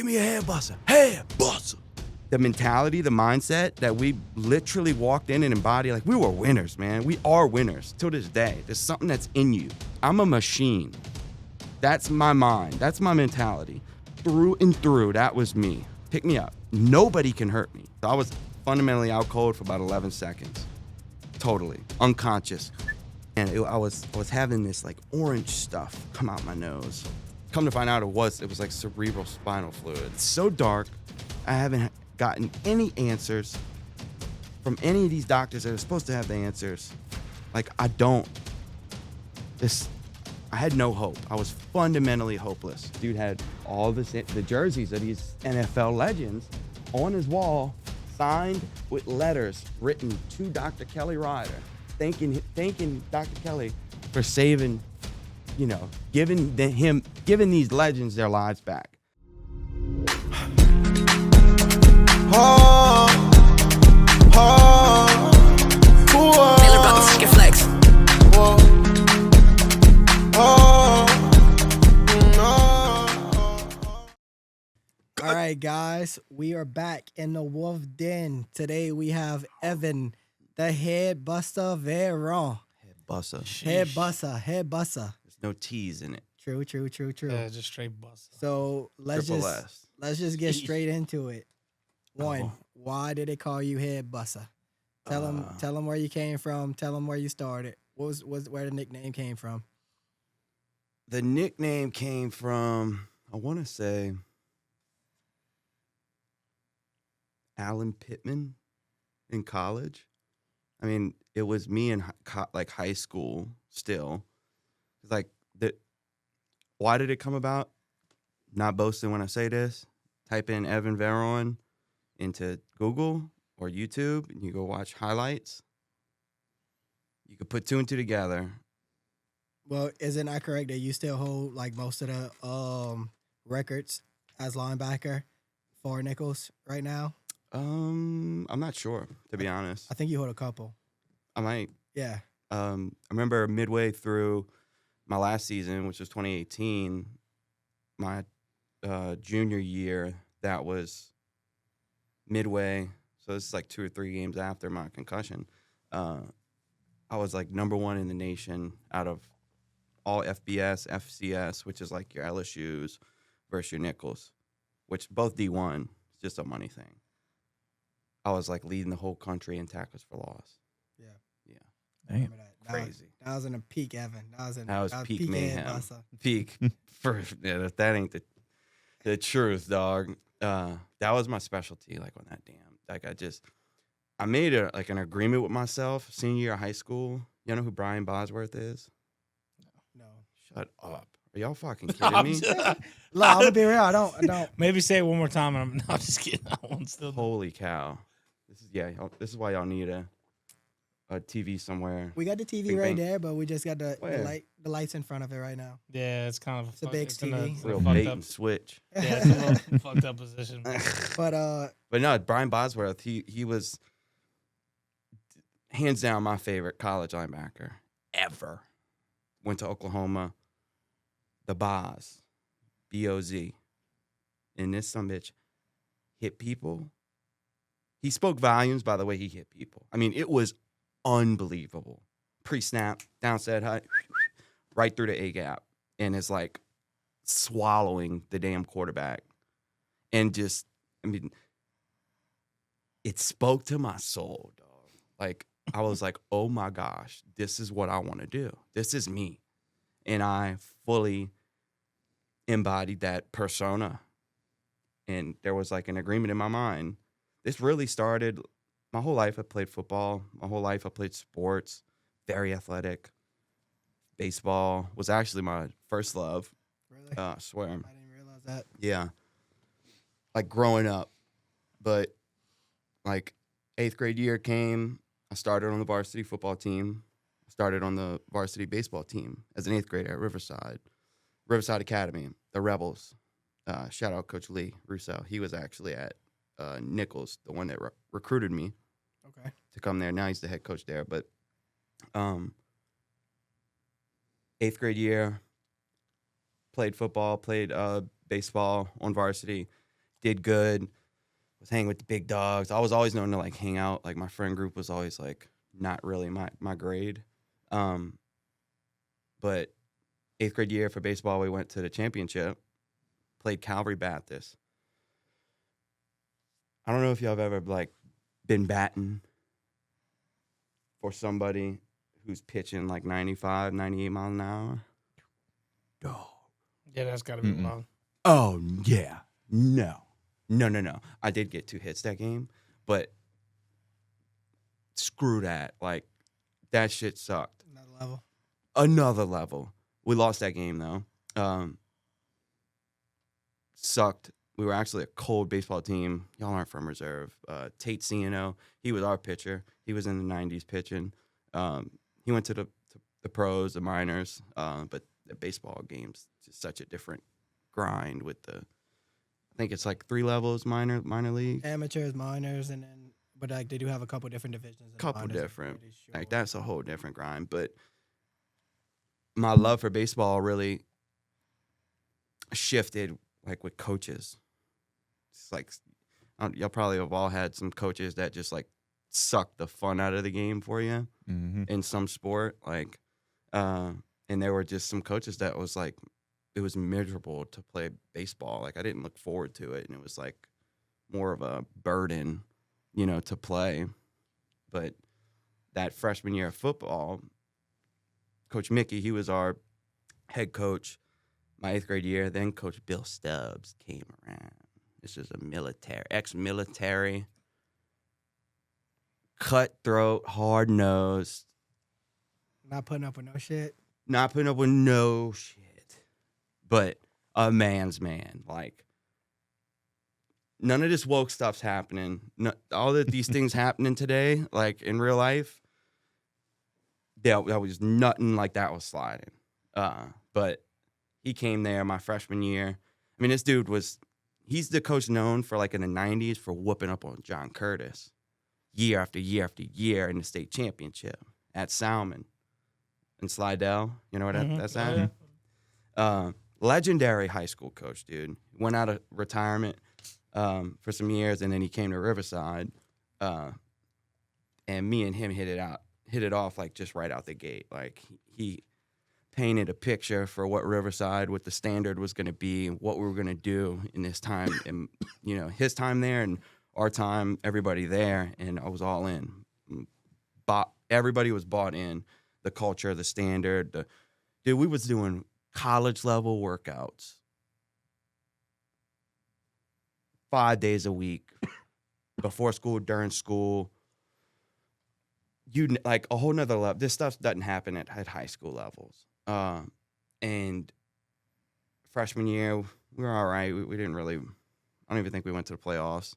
Give me a Head-Bussah. Head-Bussah. The mentality, the mindset that we literally walked in and embodied, like we were winners, man. We are winners till this day. There's something that's in you. I'm a machine. That's my mind. That's my mentality. Through and through, that was me. Pick me up. Nobody can hurt me. So I was fundamentally out cold for about 11 seconds. Totally. Unconscious. And I was having this like orange stuff come out my nose. Come to find out it was like cerebral spinal fluid. It's so dark. I haven't gotten any answers from any of these doctors that are supposed to have the answers. Like, I had no hope. I was fundamentally hopeless. Dude had all the jerseys of these NFL legends on his wall, signed with letters written to Dr. Kelly Ryder, thanking Dr. Kelly for saving, giving these legends their lives back. All right, guys, we are back in the Wolf Den. Today we have Evan, the Head-Bussah Veron. Head-Bussah. Head-Bussah. There's no T's in it. True. Yeah, just straight bust. So let's just get straight into it. One, why did they call you Head-Bussah? Tell them where you came from. Tell them where you started. Where the nickname came from? The nickname came from, I want to say, Alan Pittman in college. I mean, it was me in high school still. Like, why did it come about? Not boasting when I say this. Type in Evan Veron into Google or YouTube, and you go watch highlights. You could put two and two together. Well, isn't that correct that you still hold like most of the records as linebacker for Nicholls right now? I'm not sure, to be honest. I think you hold a couple. I might. Yeah. I remember midway through my last season, which was 2018, my junior year, that was midway. So this is like 2 or 3 games after my concussion. I was like number 1 in the nation out of all FBS, FCS, which is like your LSUs versus your Nicholls, which both D1. It's just a money thing. I was like leading the whole country in tackles for loss. Yeah. Damn. Crazy. That was in a peak, Evan. That was peak mayhem. Head-Bussah. Peak. That ain't the truth, dog. That was my specialty, like on that damn. Like I made an agreement with myself senior year of high school. You know who Brian Bosworth is? No. Shut up. Are y'all fucking kidding me? No, I'm gonna be real. I don't. Maybe say it one more time. And I'm just kidding. I won't still. Holy cow. This is why y'all need a TV somewhere. We got the TV right there, but we just got the lights in front of it right now. Yeah, it's kind of a big TV. Real bait and switch. Yeah, it's a little fucked up position. But no, Brian Bosworth, he was hands down my favorite college linebacker ever. Went to Oklahoma. The Boz, B-O-Z. And this sumbitch hit people. He spoke volumes by the way he hit people. I mean, it was unbelievable. Pre-snap, downside high, right through the A-gap. And it's like swallowing the damn quarterback. And just, I mean, it spoke to my soul, dog. Like, I was like, oh my gosh, this is what I want to do. This is me. And I fully embodied that persona. And there was like an agreement in my mind. This really started, my whole life I played football. My whole life I played sports. Very athletic. Baseball was actually my first love. really, I swear. I didn't realize that. Yeah. Like growing up. But like 8th grade year came, I started on the varsity football team. Started on the varsity baseball team as an 8th grader at Riverside Academy, the Rebels. Shout out Coach Lee Russo. He was actually at Nicholls, the one that recruited me to come there. Now he's the head coach there. But 8th grade year, played football, played baseball on varsity. did good. Was hanging with the big dogs. I was always known to like hang out. Like my friend group was always like not really my grade. But 8th grade year for baseball, we went to the championship. Played Calvary Baptist. I don't know if y'all have ever like been batting for somebody who's pitching like 95, 98 miles an hour. Oh. Yeah, that's got to be wrong. Oh, yeah. No. I did get 2 hits that game, but screw that. Like, that shit sucked. Another level. We lost that game, though. Sucked. We were actually a cold baseball team. Y'all aren't from reserve. Tate Ciano, he was our pitcher. He was in the 90s pitching. He went to the pros, the minors, but the baseball game's just such a different grind with the, I think it's like 3 levels, minor league. Amateurs, minors, and then, but like they do have a couple different divisions. Couple different. Like that's a whole different grind. But my love for baseball really shifted like with coaches. It's like, y'all probably have all had some coaches that just like suck the fun out of the game for you in some sport. Like, and there were just some coaches that was like, it was miserable to play baseball. Like I didn't look forward to it. And it was like more of a burden, to play. But that freshman year of football, Coach Mickey, he was our head coach my 8th grade year. Then Coach Bill Stubbs came around. This is a ex-military, cutthroat, hard-nosed. Not putting up with no shit. Not putting up with no shit. But a man's man. Like, none of this woke stuff's happening. No, all of these things happening today, like in real life, that was nothing like that was sliding. But he came there my freshman year. I mean, this dude he's the coach known for like in the 90s for whooping up on John Curtis year after year after year in the state championship at Salmon and Slidell. You know what that's at? Yeah. Legendary high school coach, dude. Went out of retirement for some years, and then he came to Riverside. And me and him hit it off like just right out the gate. Like he painted a picture for what Riverside, what the standard was going to be, what we were going to do in this time, and his time there and our time, everybody there, and I was all in. Everybody was bought in. The culture, the standard, dude. We was doing college level workouts 5 days a week, before school, during school. Like a whole nother level. This stuff doesn't happen at high school levels. And freshman year, we were all right. We didn't really, I don't even think we went to the playoffs.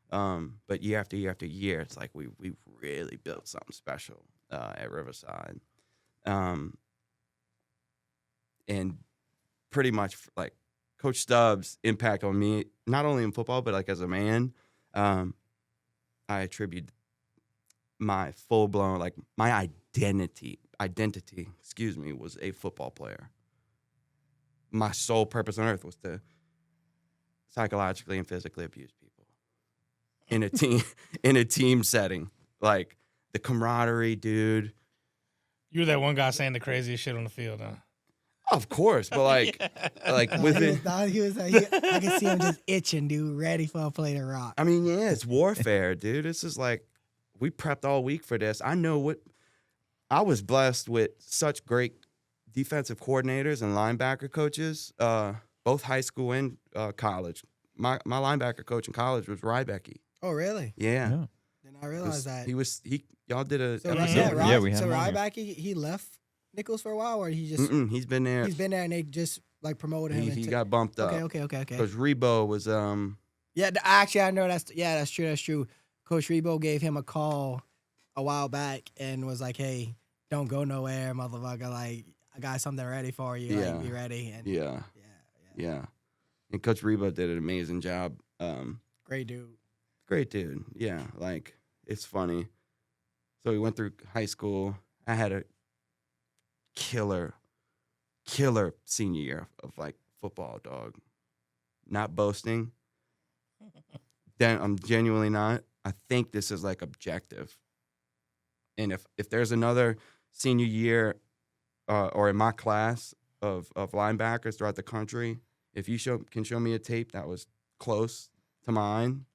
But year after year after year, it's like we really built something special at Riverside. And pretty much like Coach Stubbs' impact on me, not only in football, but like as a man, I attribute my full-blown, like my identity, was a football player. My sole purpose on earth was to psychologically and physically abuse people in a team setting. Like the camaraderie, dude. You were that one guy saying the craziest shit on the field, huh? Of course, but like within, I can see him just itching, dude, ready for a play to rock. I mean, yeah, it's warfare, dude. This is like, we prepped all week for this. I was blessed with such great defensive coordinators and linebacker coaches, both high school and college. My linebacker coach in college was Rybecky. Oh, really? Yeah. Didn't I realize that? Y'all did a So episode. we had Rybecky, he left Nicholls for a while, or he just he's been there. He's been there, and they just like promoted him. He got bumped up. Okay. Because Rebo was Yeah, actually, I know that's true. Coach Rebo gave him a call a while back and was like, "Hey, don't go nowhere, motherfucker. Like, I got something ready for you. Yeah. Like, be ready." And yeah. And Coach Rebo did an amazing job. Great dude. Yeah, like it's funny. So we went through high school. I had a killer senior year of like football, dog. Not boasting, I'm genuinely not. I think this is like objective. And if there's another senior year or in my class of linebackers throughout the country, if you can show me a tape that was close to mine,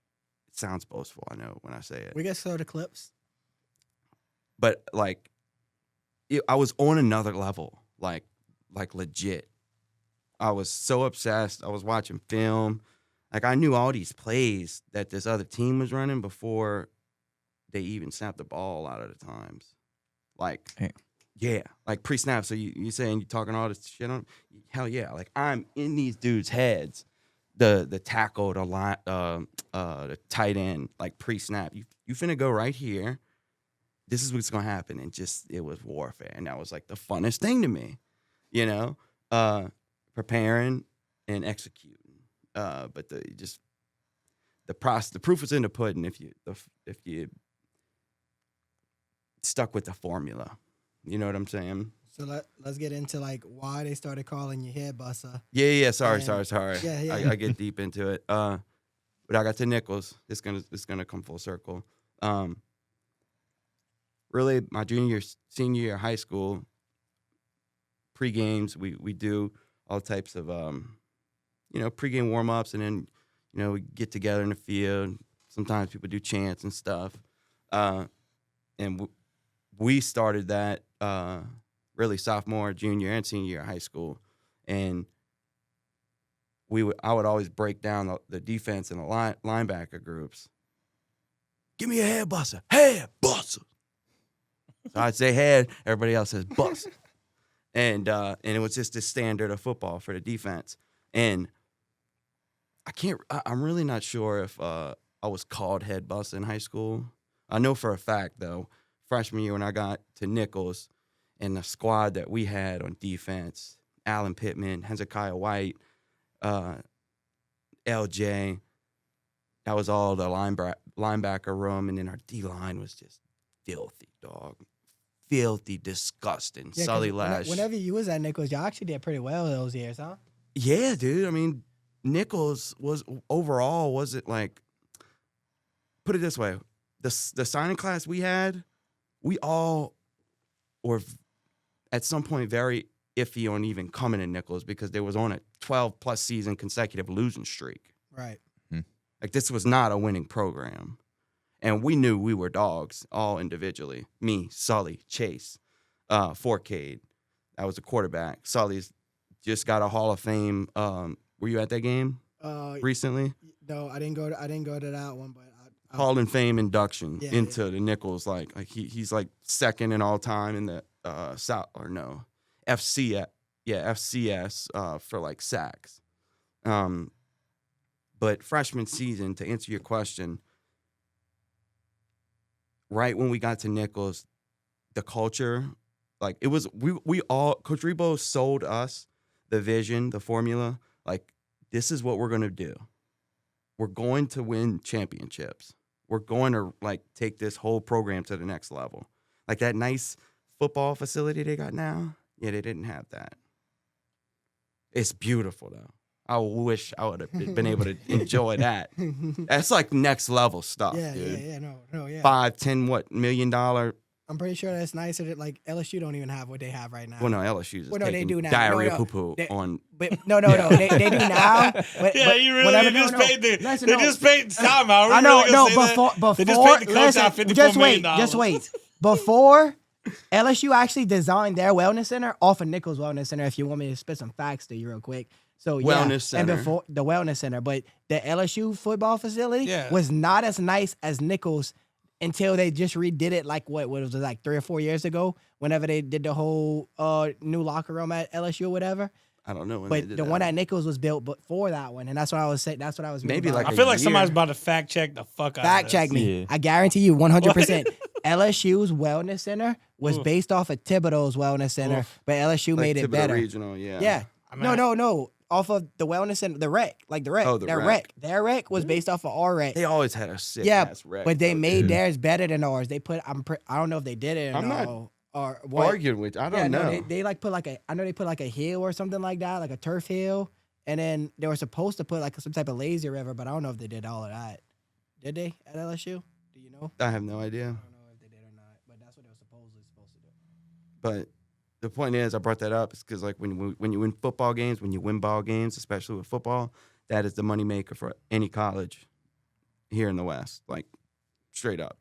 it sounds boastful, I know, when I say it. We get sort of clips. But, like, I was on another level, like legit. I was so obsessed. I was watching film. Like, I knew all these plays that this other team was running before they even snapped the ball a lot of the times. Like, yeah, like pre-snap. So you saying you're talking all this shit on? Hell yeah. Like, I'm in these dudes' heads. The tackle, the line, the tight end, like pre-snap. You finna go right here. This is what's gonna happen. And just, it was warfare. And that was like the funnest thing to me, you know? Preparing and executing. But the proof is in the pudding if you stuck with the formula. You know what I'm saying? So let's get into like why they started calling you Head-Bussah. Yeah. Sorry. Yeah. I get deep into it. But I got to Nicholls. It's gonna come full circle. Really, my senior year of high school, pre-games, we do all types of pre-game warm-ups, and then we get together in the field. Sometimes people do chants and stuff, and we started that really sophomore, junior, and senior year of high school, and I would always break down the defense and the linebacker groups. Give me a Head-Bussah, Head-Bussah. So I'd say head, everybody else says bust. And it was just the standard of football for the defense. And I'm really not sure if I was called Head-Bussah in high school. I know for a fact, though, freshman year when I got to Nicholls and the squad that we had on defense, Alan Pittman, Hezekiah White, LJ, that was all the linebacker room. And then our D-line was just filthy, dog. Filthy, disgusting. Yeah, Sully Lash. Whenever you was at Nicholls, y'all actually did pretty well those years, huh? Yeah, dude. I mean, Nicholls wasn't like, put it this way, the signing class we had, we all were at some point very iffy on even coming to Nicholls because they was on a 12-plus season consecutive losing streak. Right. Like, this was not a winning program. And we knew we were dogs, all individually. Me, Sully, Chase, Forcade. That was the quarterback. Sully's just got a Hall of Fame. Were you at that game recently? No, I didn't go to that one, but Hall of Fame induction into the Nicholls. Like he's like second in all time in the FCS. Yeah, FCS for like sacks. But freshman season, to answer your question, right when we got to Nicholls, the culture, like it was, we all, Coach Rebo sold us the vision, the formula. Like, this is what we're going to do. We're going to win championships. We're going to like take this whole program to the next level. Like that nice football facility they got now. Yeah, they didn't have that. It's beautiful though. I wish I would have been able to enjoy that. That's like next level stuff. Yeah, dude. Yeah. $5-10 million. I'm pretty sure that's nicer. That like LSU don't even have what they have right now. Well, no, LSU's Well, no, they taking do now. diarrhea No, poo-poo on. But no, they do now. But, Yeah, you really whenever, they just paid the listen, they no. just paid time out. I know, no, before they just paid the coach out $54 just million. wait. Before LSU actually designed their wellness center off of Nicholls Wellness Center. If you want me to spit some facts to you real quick. So Wellness center. And before the wellness center, but the LSU football facility was not as nice as Nicholls until they just redid it. Like what was it, like 3 or 4 years ago? Whenever they did the whole new locker room at LSU or whatever. I don't know when but they did the that. one at Nicholls was built before that one, and that's what I was saying. That's what I was Maybe about. like I feel like year. somebody's about to fact check the fuck out of Fact this. check me. Yeah. I guarantee you 100%. LSU's wellness center was based off of Thibodeau's wellness center, but LSU Like made it Thibodeau better. Regional, yeah. Yeah. I mean, No. Off of the wellness center, the rec. Oh, the Their rec. Their rec was based off of our rec. They always had a sick Yeah, ass wreck. but they though, made dude. theirs better than ours. They put. I don't know if they did it or I'm not no. Or what. arguing with you. I don't know. They like put like a. I know they put like a hill or something like that, like a turf hill, and then they were supposed to put like some type of lazy river, but I don't know if they did all of that. Did they at LSU? Do you know? I have no idea. I don't know if they did or not, but that's what they were supposedly supposed to do. But the point is, I brought that up is because like when you win football games, when you win ball games, especially with football, that is the moneymaker for any college here in the West. Like straight up,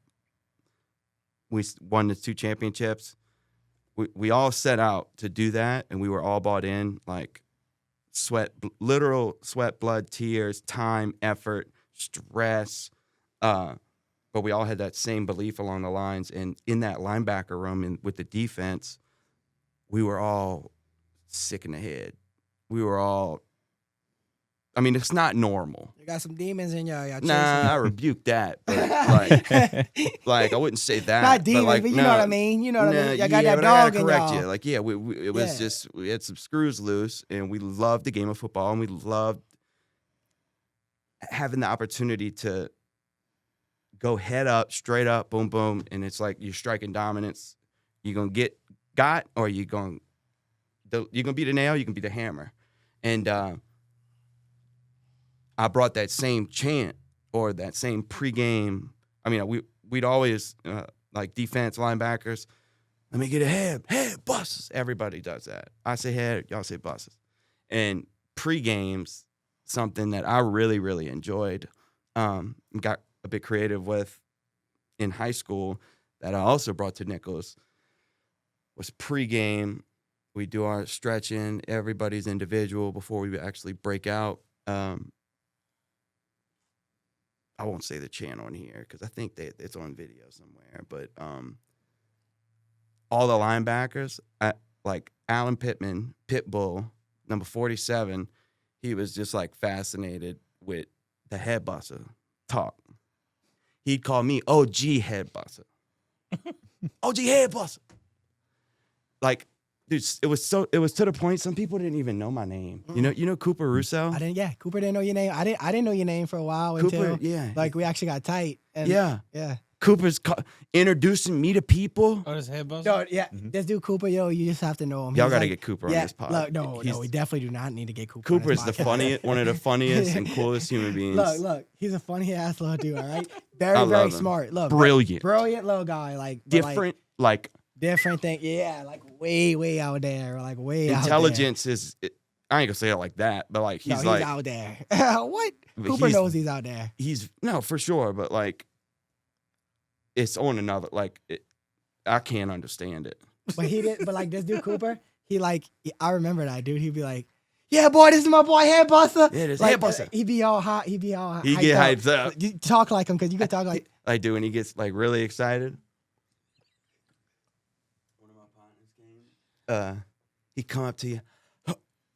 we won the 2 championships. We all set out to do that, and we were all bought in. Like literal sweat, blood, tears, time, effort, stress. But we all had that same belief along the lines. And in that linebacker room and with the defense, we were all sick in the head. We were all, I mean, it's not normal. You got some demons in y'all. Nah, I rebuke that. But like I wouldn't say that. Not demons, but you know what I mean. You know what I mean. Y'all got that dog in y'all. You. Like, it was just, we had some screws loose, and we loved the game of football, and we loved having the opportunity to go head up, straight up, boom, boom, and it's like you're striking dominance. You're gonna get got, or you're gonna be the nail, you can be the hammer. And I brought that same chant or that same pregame. I mean, we'd always like defense linebackers. Let me get a head busts. Everybody does that. I say head, y'all say busts. And pregames, something that I really, really enjoyed. Got a bit creative with in high school that I also brought to Nicholls was pregame. We do our stretching. Everybody's individual before we actually break out. I won't say the channel on here because I think it's on video somewhere. But all the linebackers, like Alan Pittman, Pitbull, number 47, he was just like fascinated with the Head-Bussah talk. He'd call me OG Head-Bussah. OG Head-Bussah. Like, dude, it was to the point some people didn't even know my name. You know Cooper Russo? Cooper didn't know your name. I didn't know your name for a while until like we actually got tight. And, yeah. Cooper's introducing me to people. Oh, this Head-Bussah? No, yeah. This dude Cooper, you just have to know him. Y'all got to get Cooper on this pod. Look, no, we definitely do not need to get Cooper. Cooper is the funniest, one of the funniest and coolest human beings. Look, he's a funny ass little dude. All right, very smart. Look, brilliant little guy. Like different, different thing. Yeah, like way out there. Like way intelligence is. I ain't gonna say it like that, but like he's out there. What? Cooper knows he's out there. He's for sure, but like. It's on another, I can't understand it. But he did, but like this dude Cooper, I remember that dude. He'd be like, "Yeah, boy, this is my boy Head-Bussah." Yeah, this Head-Bussah. He'd be all hot. He get hyped up. You talk like him because you can talk like. I do, and he gets like really excited. One of my partners came. He come up to you,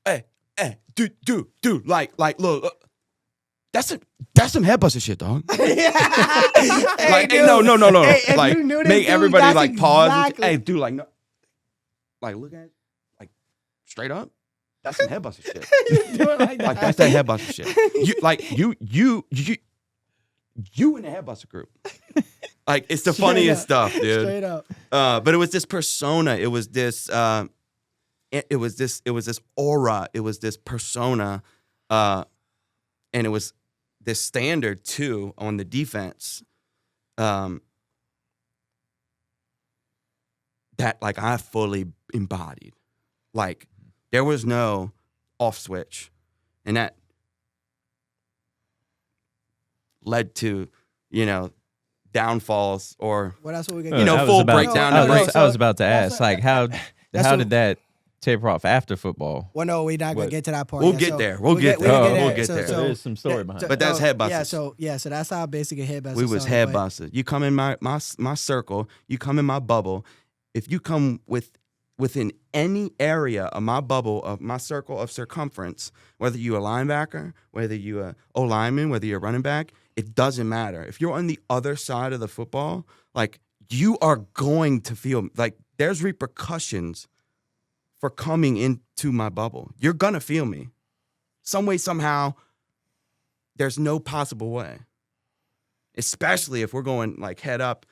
hey, dude, like, look. That's some Head-Bussah shit, dog. Hey, dude. No. Hey, like, make everybody like pause. Hey, dude, like, no, like, look at it, like, straight up. That's some Head-Bussah shit. You do it like that. Like, that's that Head-Bussah shit. You in the Head-Bussah group. Like, it's the funniest stuff, dude. Straight up. But it was this persona. It was this. It was this aura. It was this persona. And it was this standard too on the defense that like I fully embodied. Like there was no off switch, and that led to downfalls or well, that's what we got. Full breakdown. I was about to ask, like how did that taper off after football? Well, no, we're not gonna get to that part. We'll get there. We'll get there. So there's some story behind it. But that's Head-Bussah. So that's how basically Head-Bussah. We was Head-Bussah. You come in my circle. You come in my bubble. If you come within any area of my bubble, of my circle of circumference, whether you a linebacker, whether you a O-lineman, whether you're a running back, it doesn't matter. If you're on the other side of the football, like you are going to feel like there's repercussions for coming into my bubble. You're gonna feel me. Some way, somehow, there's no possible way. Especially if we're going like head up,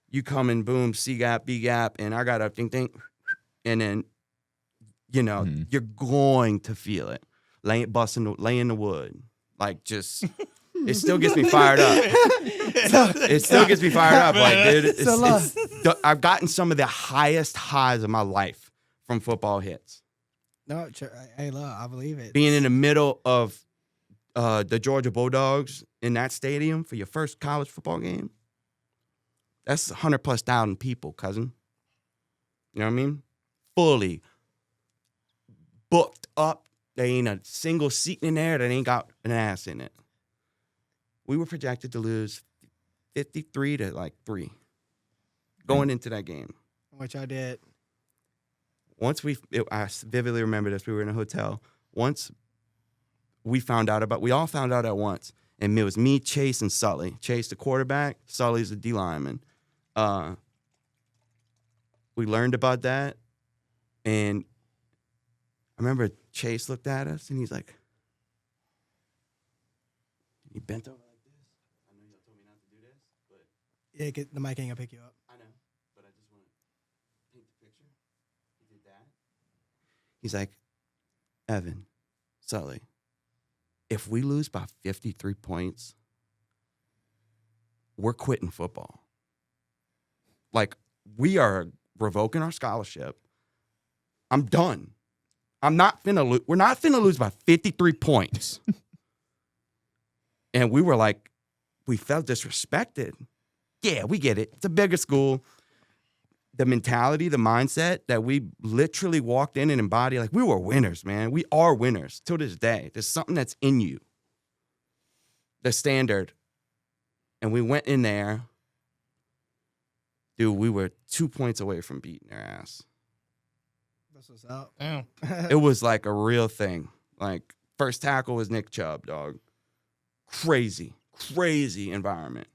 you come in, boom, C gap, B gap, and I got a ding, and then, you're going to feel it. Lay in the wood. Like just It still gets me fired up. It still gets me fired up. Like, dude, I've gotten some of the highest highs of my life from football hits. No, hey, look, I believe it. Being in the middle of the Georgia Bulldogs in that stadium for your first college football game, that's 100,000+ people, cousin. You know what I mean? Fully booked up. There ain't a single seat in there that ain't got an ass in it. We were projected to lose 53-3 going into that game. Which I did. Once I vividly remember this. We were in a hotel. Once we all found out at once. And it was me, Chase, and Sully. Chase, the quarterback. Sully's the D lineman. We learned about that. And I remember Chase looked at us and he's like, he bent over like this. I know y'all told me not to do this, but. Yeah, the mic ain't gonna pick you up. I know, but I just want to paint the picture. He did that. He's like, Evan, Sully, if we lose by 53 points, we're quitting football. Like, we are revoking our scholarship. I'm done. We're not finna lose by 53 points. And we were like, we felt disrespected. Yeah, we get it. It's a bigger school. The mentality, the mindset that we literally walked in and embodied, like, we were winners, man. We are winners till this day. There's something that's in you. The standard. And we went in there. Dude, we were 2 points away from beating their ass. That's what's up. Damn. It was like a real thing. Like, first tackle was Nick Chubb, dog. Crazy environment.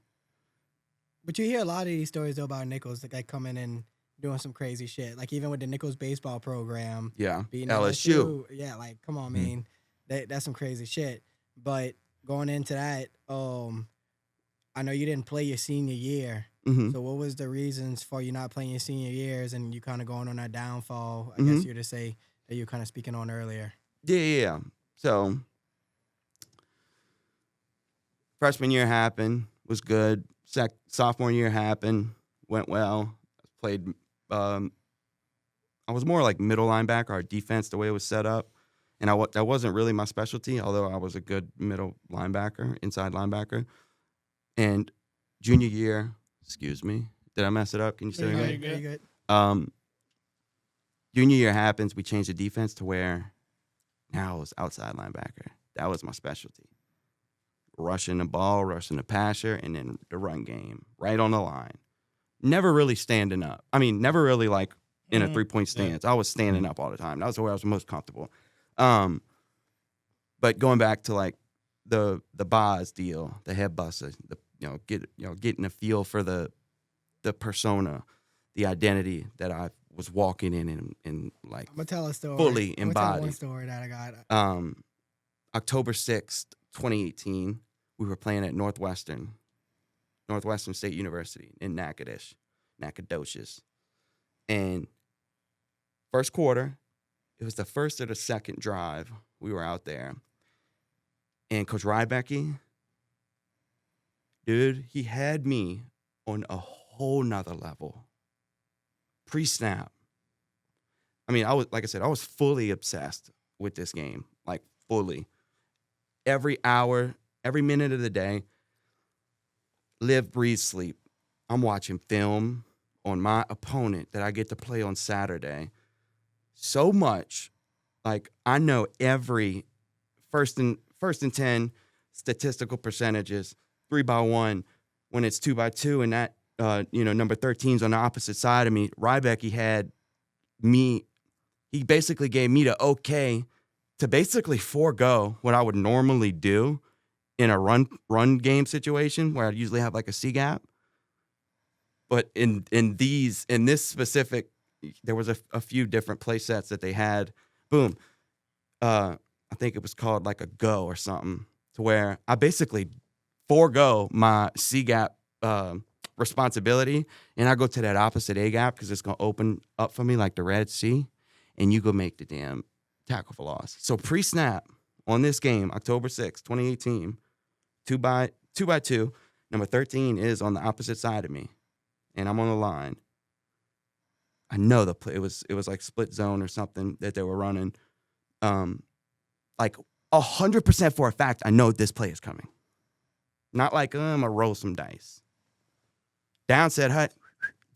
But you hear a lot of these stories, though, about Nicholls, the guy coming and doing some crazy shit. Like, even with the Nicholls baseball program. Yeah, beating LSU. Yeah, like, come on, man. That's some crazy shit. But going into that, I know you didn't play your senior year. Mm-hmm. So what was the reasons for you not playing your senior years and you kind of going on that downfall, I guess you're to say, that you were kind of speaking on earlier? Yeah. So, freshman year happened, was good. Sophomore year happened, went well. Played, I was more like middle linebacker, our defense, the way it was set up. And that wasn't really my specialty, although I was a good middle linebacker, inside linebacker. And junior year, excuse me, did I mess it up? Can you say it again? Very good. Junior year happens, we changed the defense to where now I was outside linebacker. That was my specialty. Rushing the ball, rushing the passer, and then the run game, right on the line. Never really standing up. I mean, never really like in a 3-point stance. I was standing up all the time. That was where I was most comfortable. But going back to like the Boz deal, the Head-Bussah, getting a feel for the persona, the identity that I was walking in and like I'm gonna tell a story. Fully embodied. I'm gonna tell one story that I got. October 6th, 2018, we were playing at Northwestern State University in Nacogdoches. And first quarter, it was the first or the second drive we were out there. And Coach Rybecky, dude, he had me on a whole nother level. Pre-snap. I mean, I was fully obsessed with this game, like fully. Every hour, every minute of the day, live, breathe, sleep. I'm watching film on my opponent that I get to play on Saturday. So much, like I know every first and 10 statistical percentages, 3x1, when it's 2x2, and that number 13's on the opposite side of me. Rybecky had me. He basically gave me the okay to basically forego what I would normally do in a run game situation where I'd usually have like a C gap. But in this specific, there was a few different play sets that they had. Boom. I think it was called like a go or something, to where I basically forego my C gap responsibility, and I go to that opposite A gap because it's going to open up for me like the Red Sea, and you go make the damn tackle for loss. So pre-snap on this game, October 6th, 2018, two by two. Number 13 is on the opposite side of me, and I'm on the line. I know the play. It was like split zone or something that they were running. Like 100% for a fact, I know this play is coming. Not like I'm gonna roll some dice. Down said hut,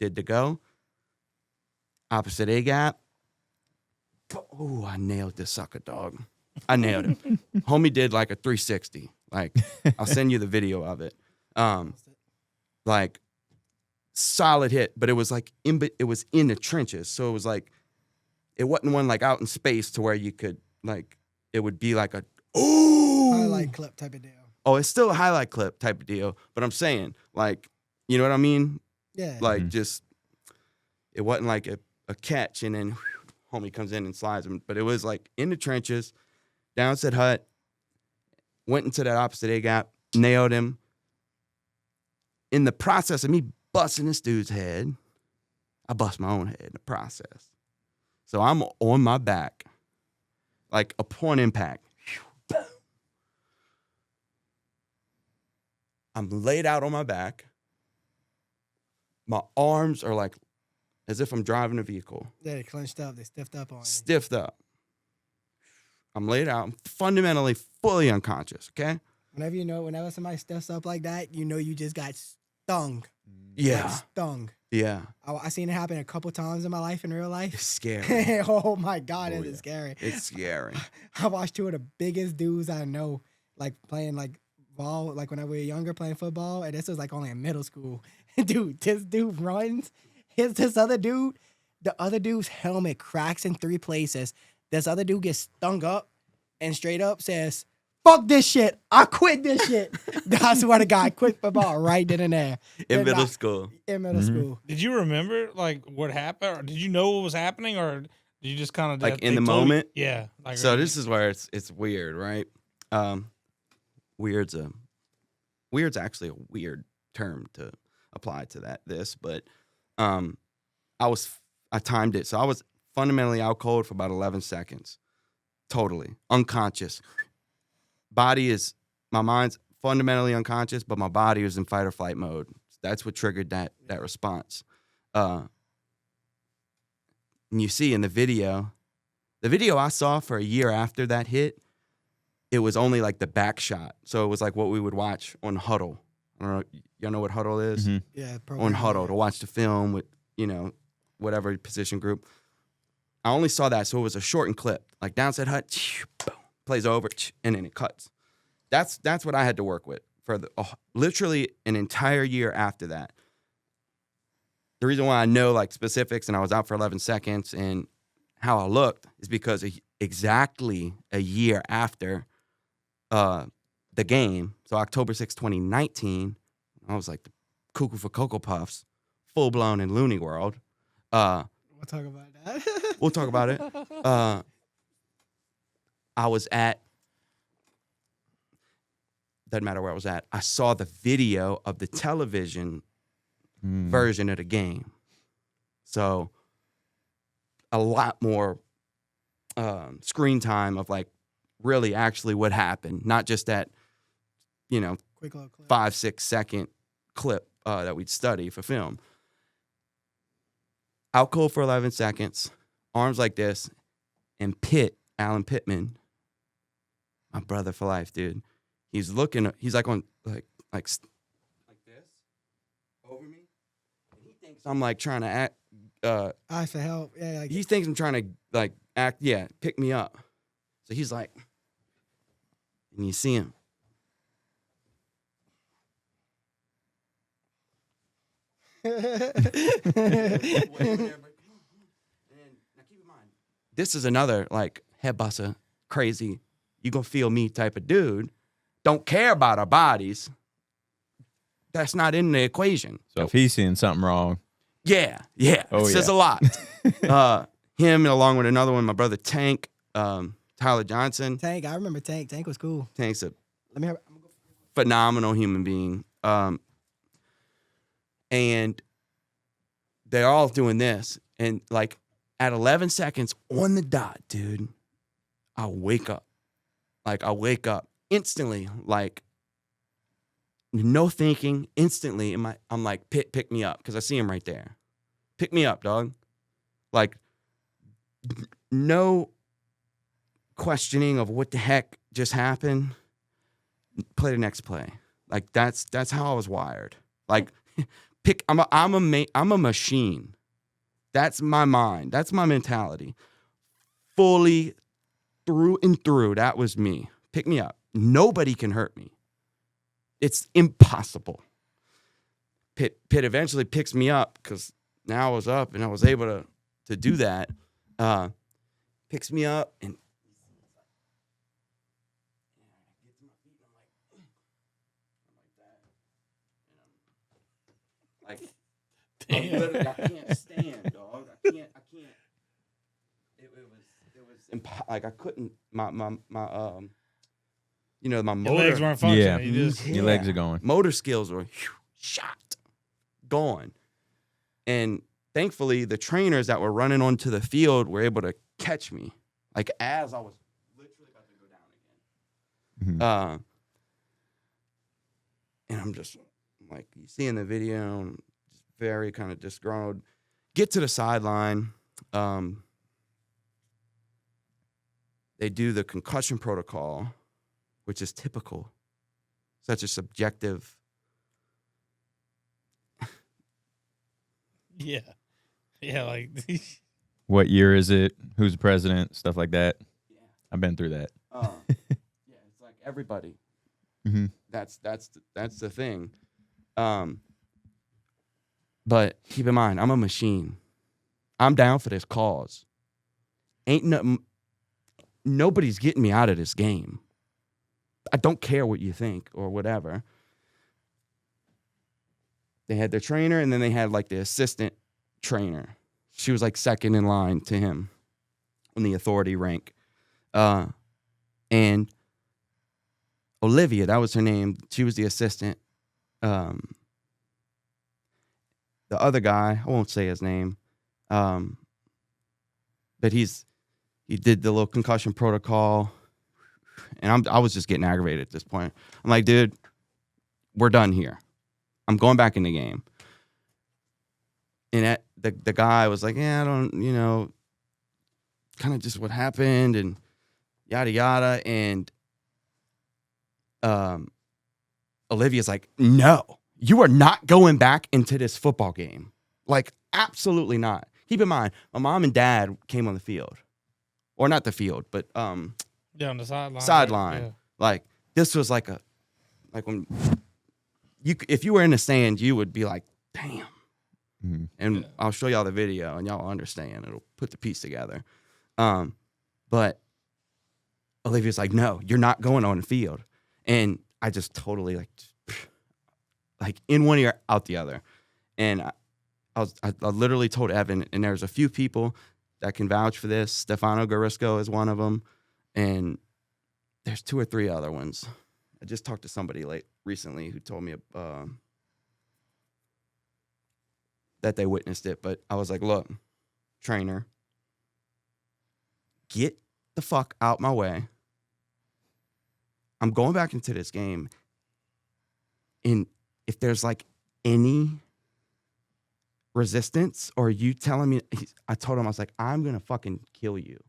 did the go. Opposite A gap. Oh, I nailed this sucker, dog. I nailed him. Homie did like a 360. Like, I'll send you the video of it. Like, solid hit, but it was like it was in the trenches. So it was like, it wasn't one like out in space to where you could like, it would be like a highlight clip type of deal. Oh, it's still a highlight clip type of deal. But I'm saying, like, you know what I mean? Yeah. Like, just, it wasn't like a catch and then homie comes in and slides him. But it was like in the trenches, downset hut, went into that opposite A gap, nailed him. In the process of me busting this dude's head, I bust my own head in the process. So I'm on my back, like upon impact. I'm laid out on my back. My arms are like as if I'm driving a vehicle. Yeah, they clenched up. They stiffed up on you. Stiffed up. I'm laid out. I'm fundamentally fully unconscious, okay? Whenever somebody stiffs up like that, you know you just got stung. Yeah. Like stung. Yeah. I seen it happen a couple times in my life, in real life. It's scary. Oh, my God, it is scary. It's scary. I watched two of the biggest dudes I know, like, playing, like, ball, like, when I was younger, playing football, and this was, like, only in middle school. Dude, this dude runs. This other dude, the other dude's helmet cracks in 3 places. This other dude gets stung up and straight up says, "Fuck this shit. I quit this shit." I swear to God, I quit football right then and there. In middle school. In middle school. Did you remember, like, what happened? Or did you know what was happening? Or did you just kind of... Like, in the moment? Yeah. Like, so this is where it's weird, right? Weird's actually a weird term to apply to this, but I timed it. So I was fundamentally out cold for about 11 seconds. Totally. Unconscious. My mind's fundamentally unconscious, but my body was in fight or flight mode. That's what triggered that response. And you see in the video I saw for a year after that hit, it was only like the back shot. So it was like what we would watch on Huddle. I don't know, y'all know what Huddle is? Mm-hmm. Yeah, on Huddle to watch the film with, whatever position group. I only saw that, so it was a shortened clip. Like downset hut, boom, plays over, and then it cuts. That's what I had to work with for literally an entire year after that. The reason why I know like specifics and I was out for 11 seconds and how I looked is because exactly a year after the game, so October 6, 2019, I was like the cuckoo for Cocoa Puffs, full blown in Looney World. We'll talk about that. We'll talk about it. I was at, doesn't matter where I was at. I saw the video of the television version of the game. So a lot more screen time of like really actually what happened, not just that, Quick little clip. 5-6 second clip that we'd study for film. Out cold for 11 seconds, arms like this, and Alan Pittman, my brother for life, dude. He's like on like this over me, and he thinks I'm like trying to act. Ask for help. Yeah, like He thinks I'm trying to like act. Yeah, pick me up. So he's like, and you see him. This is another like Head-Bussah, crazy, you gonna feel me type of dude. Don't care about our bodies. That's not in the equation. So if he's seeing something wrong. Yeah. Oh, It says a lot. Him along with another one, my brother Tank, Tyler Johnson. Tank, I remember Tank. Tank was cool. Tank's a Let me have. phenomenal human being. And they're all doing this. And like at 11 seconds on the dot, dude, I wake up. Like I wake up instantly. Like no thinking, instantly, I'm like, pick me up, because I see him right there. Pick me up, dog. Like, no questioning of what the heck just happened. Play the next play. Like, that's how I was wired. Like, I'm a machine. That's my mind. That's my mentality. Fully through and through, that was me. Pick me up. Nobody can hurt me. It's impossible. Pitt eventually picks me up, because now I was up and I was able to do that. Picks me up and like, I can't stand, dog. I can't. It was like I couldn't. My my Your motor legs weren't functioning. Yeah. Your legs are going. Motor skills were shot, gone, and thankfully the trainers that were running onto the field were able to catch me, like as I was literally about to go down again. Mm-hmm. And I'm just like, you see in the video, I'm just very kind of disgruntled. Get to the sideline. They do the concussion protocol, which is typical, such a subjective. Yeah. Yeah, like What year is it? Who's the president? Stuff like that. Yeah. I've been through that. Yeah, it's like everybody. Mm-hmm. That's the thing. But keep in mind, I'm a machine. I'm down for this cause. Nobody's getting me out of this game. I don't care what you think or whatever. They had their trainer, and then they had like the assistant trainer. She was like second in line to him in the authority rank. And Olivia, that was her name. She was the assistant. The other guy, I won't say his name, but he did the little concussion protocol, and I was just getting aggravated at this point. I'm like, dude, we're done here. I'm going back in the game. And the guy was like, yeah, I don't, kind of just what happened and yada yada. And Olivia's like, no, you are not going back into this football game. Like, absolutely not. Keep in mind, my mom and dad came on the field. Or not the field, but on the sideline. Sideline. Yeah. Like, this was like when if you were in the stand, you would be like, damn. Mm-hmm. And I'll show y'all the video and y'all understand. It'll put the piece together. But Olivia's like, no, you're not going on the field. And I just totally like in one ear, out the other. And I literally told Evan, and there's a few people that can vouch for this. Stefano Garisco is one of them. And there's 2 or 3 other ones. I just talked to somebody recently who told me that they witnessed it. But I was like, look, trainer, get the fuck out my way. I'm going back into this game. And if there's like any resistance or you telling me, I told him, I was like, I'm going to fucking kill you.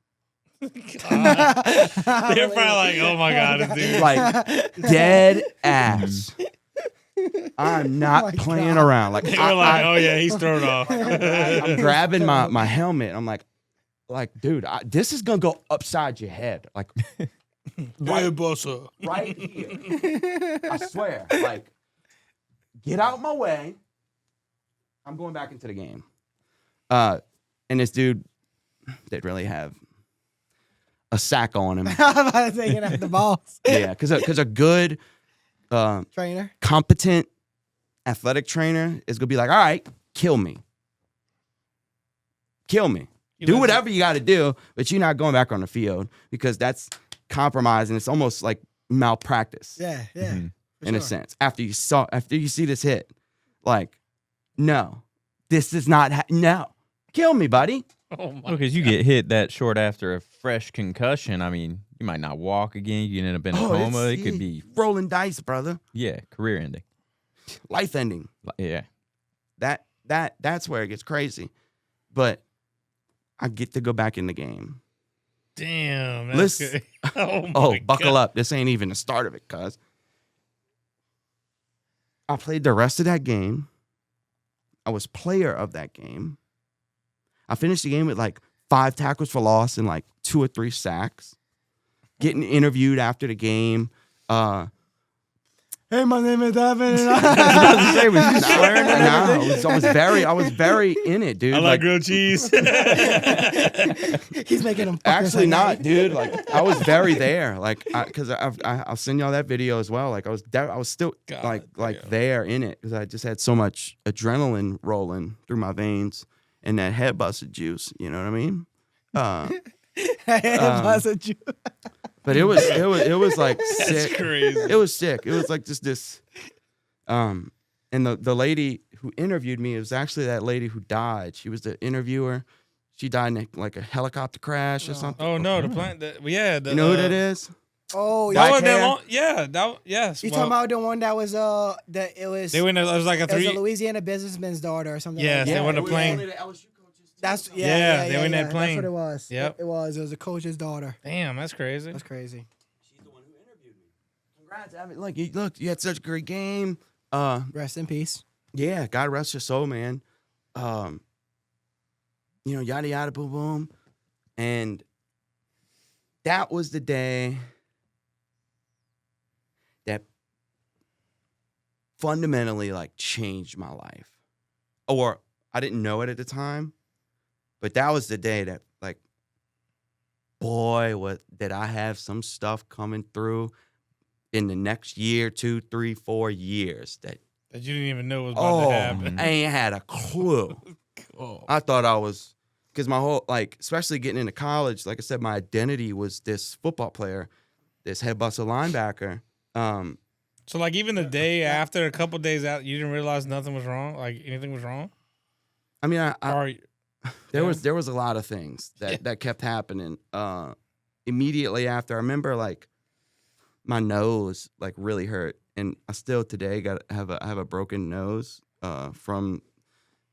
They're probably like, oh my God, dude. Like, dead ass. I'm not playing around. Like, They were like, oh yeah, he's thrown off. I'm grabbing my helmet. I'm like, dude, this is going to go upside your head. Like, Head-Bussah. right here. I swear. Like, get out my way. I'm going back into the game. And this dude didn't really have a sack on him. I'm about to say, get the balls. Yeah, because a good Trainer. competent athletic trainer is going to be like, all right, kill me. Kill me. Do whatever you got to do, but you're not going back on the field because that's compromise and it's almost like malpractice. Yeah, yeah. Mm-hmm. In a sense. After you see this hit, like, no, this is not, no, kill me, buddy. Oh my Because you get hit that short after a fresh concussion. I mean, you might not walk again. You can end up in a coma. It could be rolling dice, brother. career ending. life ending. Yeah. That's where it gets crazy. But I get to go back in the game. Damn. That's good. Buckle up. This ain't even the start of it, cuz. I played the rest of that game. I was player of that game. I finished the game with like 5 tackles for loss and like 2 or 3 sacks. Getting interviewed after the game. Hey, my name is Evan. And I was very in it, dude. I like grilled cheese. He's making them. Actually, not, dude. Like, I was very there. Like, because I'll send y'all that video as well. Like, I was still there in it because I just had so much adrenaline rolling through my veins and that Head-Bussah juice. You know what I mean? Head-Bussah juice. But it was like sick. That's crazy. It was sick. It was like just this. And the lady who interviewed me, it was actually that lady who died. She was the interviewer. She died in like a helicopter crash or something. Oh no, the plant. You know who that is? Oh yeah. Yes. You talking about the one that was it was It was like a Louisiana businessman's daughter or something. Yes, like that. they went to plane. That's they went in that plane. That's what it was. Yep. It was a coach's daughter. Damn, that's crazy. That's crazy. She's the one who interviewed me. Congrats, Evan. Look, you had such a great game. Rest in peace. Yeah, God rest your soul, man. Yada yada boom boom. And that was the day that fundamentally like changed my life. Or I didn't know it at the time. But that was the day that, like, boy, did I have some stuff coming through in the next year, 2, 3, 4 years that you didn't even know was about to happen. I ain't had a clue. Cool. I thought I was, because my whole, like, especially getting into college, like I said, my identity was this football player, this Head-Bussah linebacker. So, like, even the day after, a couple days out, you didn't realize nothing was wrong? Like, anything was wrong? I mean, there was a lot of things that kept happening. Immediately after, I remember like my nose like really hurt, and I still today have a broken nose from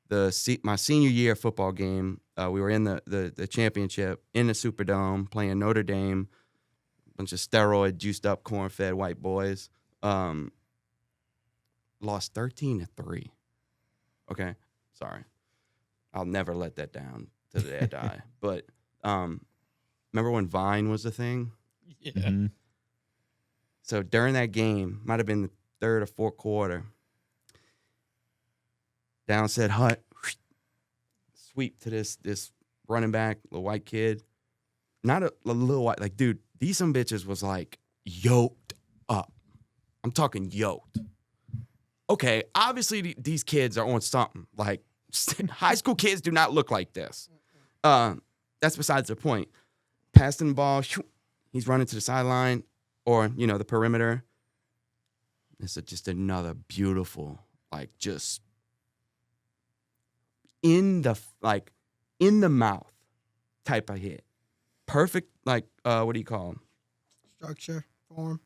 my senior year football game. We were in the championship in the Superdome playing Notre Dame, bunch of steroid juiced up corn fed white boys. Lost 13-3. Okay, sorry. I'll never let that down to the day I die. But remember when Vine was a thing? Yeah. Mm-hmm. So during that game, might have been the 3rd or 4th quarter, down said hut, sweep to this running back, little white kid. Not a little white, like, dude, these some bitches was like yoked up. I'm talking yoked. Okay, obviously these kids are on something. Like, high school kids do not look like this. That's besides the point. Passing the ball, he's running to the sideline or, the perimeter. It's just another beautiful, like, just in the mouth type of hit. Perfect, like, what do you call them? Structure, form.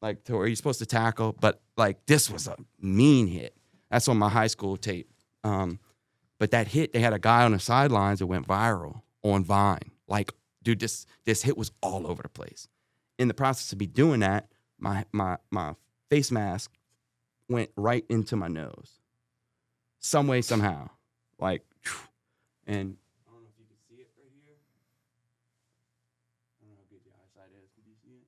Like, to where you're supposed to tackle, but, like, this was a mean hit. That's on my high school tape. But that hit, they had a guy on the sidelines that went viral on Vine. Like, dude, this hit was all over the place. In the process of me doing that, my face mask went right into my nose. Some way, somehow. Like, and I don't know if you can see it right here. I don't know how good your eyesight is. Can you see it?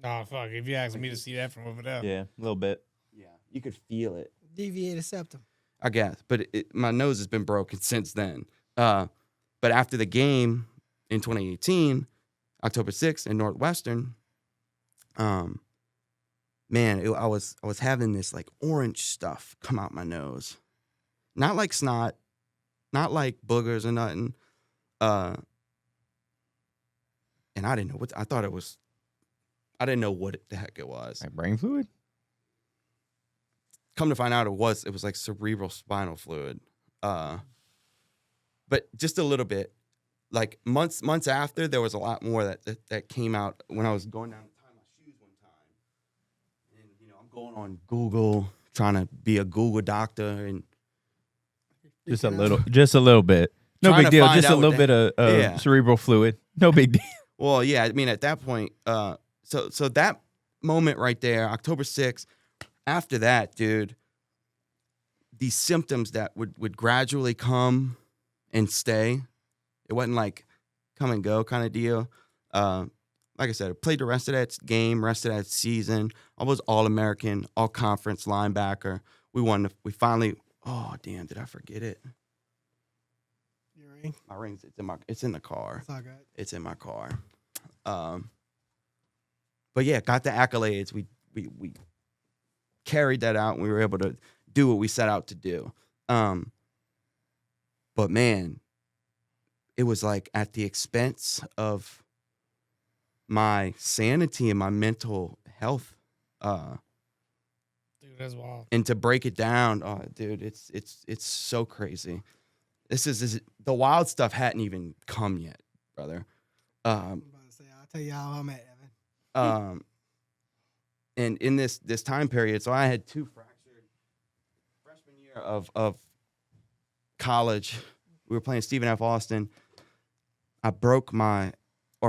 Oh, fuck. If you ask me to see that from over there. Yeah, a little bit. Yeah, you could feel it. Deviated septum. I guess, but my nose has been broken since then. But after the game in 2018, October 6th in Northwestern, I was having this like orange stuff come out my nose, not like snot, not like boogers or nothing. And I didn't know what I thought it was. I didn't know what the heck it was. Like brain fluid? Come to find out, it was like cerebral spinal fluid. But just a little bit. Like months after, there was a lot more that came out when I was going down to tie my shoes one time. And I'm going on Google, trying to be a Google doctor and Just a little bit. No Trying big to deal. find Just a out little what bit of Yeah. cerebral fluid. No big deal. Well, yeah, I mean, at that point, so that moment right there, October 6th, after that, dude, these symptoms that would gradually come and stay, it wasn't like come and go kind of deal. Like I said, I played the rest of that game, rest of that season. I was All-American, All-Conference linebacker. We finally, oh, damn, did I forget it? Your ring? My rings, it's in the car. It's all good. It's in my car. But yeah, got the accolades. We carried that out, and we were able to do what we set out to do. But man, it was like at the expense of my sanity and my mental health. Dude, that's wild. And to break it down, oh, dude, it's so crazy. This is the wild stuff hadn't even come yet, brother. I'm about to say, I'll tell you how I'm at, Evan. And in this time period, so I had 2 fractured freshman year of college. We were playing Stephen F. Austin. I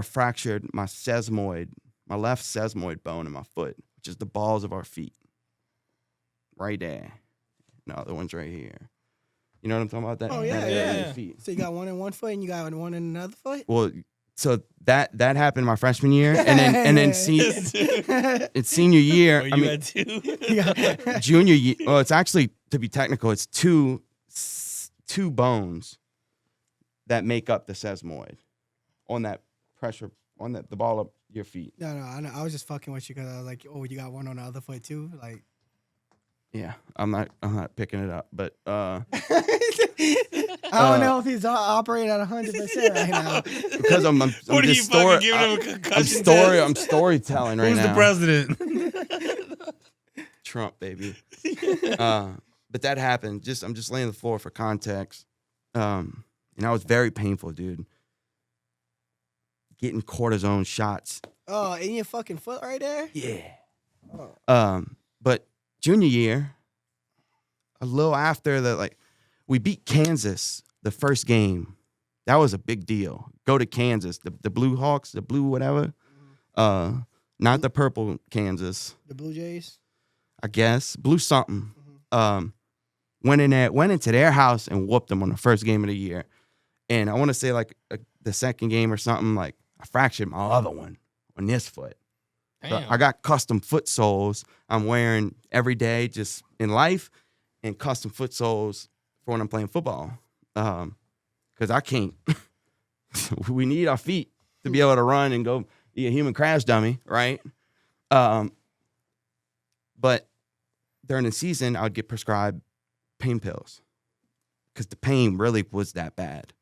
fractured my sesamoid, my left sesamoid bone in my foot, which is the balls of our feet. Right there. No, the one's right here. You know what I'm talking about? That, Oh, yeah, that area of yeah. your feet. So you got one in one foot and you got one in another foot? Well, so that happened my freshman year, and then it's senior year. Oh, I you mean, had 2? junior year. Well, it's actually, to be technical, it's two bones that make up the sesamoid on that pressure on the ball of your feet. No, I know. I was just fucking with you because I was like, oh, you got one on the other foot too? Like, Yeah, I'm not picking it up, but I don't know if he's operating at 100% right now. because I'm What are you just fucking giving him a concussion I'm test? storytelling right Who's now. the president? Trump, baby. But that happened. I'm just laying the floor for context. And that was very painful, dude. Getting cortisone shots. Oh, in your fucking foot right there? Yeah. But junior year, a little after we beat Kansas the first game. That was a big deal. Go to Kansas, the Blue Hawks, the blue whatever. Not the purple Kansas. The Blue Jays? I guess blue something. Went into their house and whooped them on the first game of the year. And I want to say the second game or something, like I fractured my other one on this foot. So I got custom foot soles I'm wearing every day just in life, and custom foot soles for when I'm playing football. Because I can't. We need our feet to be able to run and go be a human crash dummy, right? But during the season, I would get prescribed pain pills because the pain really was that bad.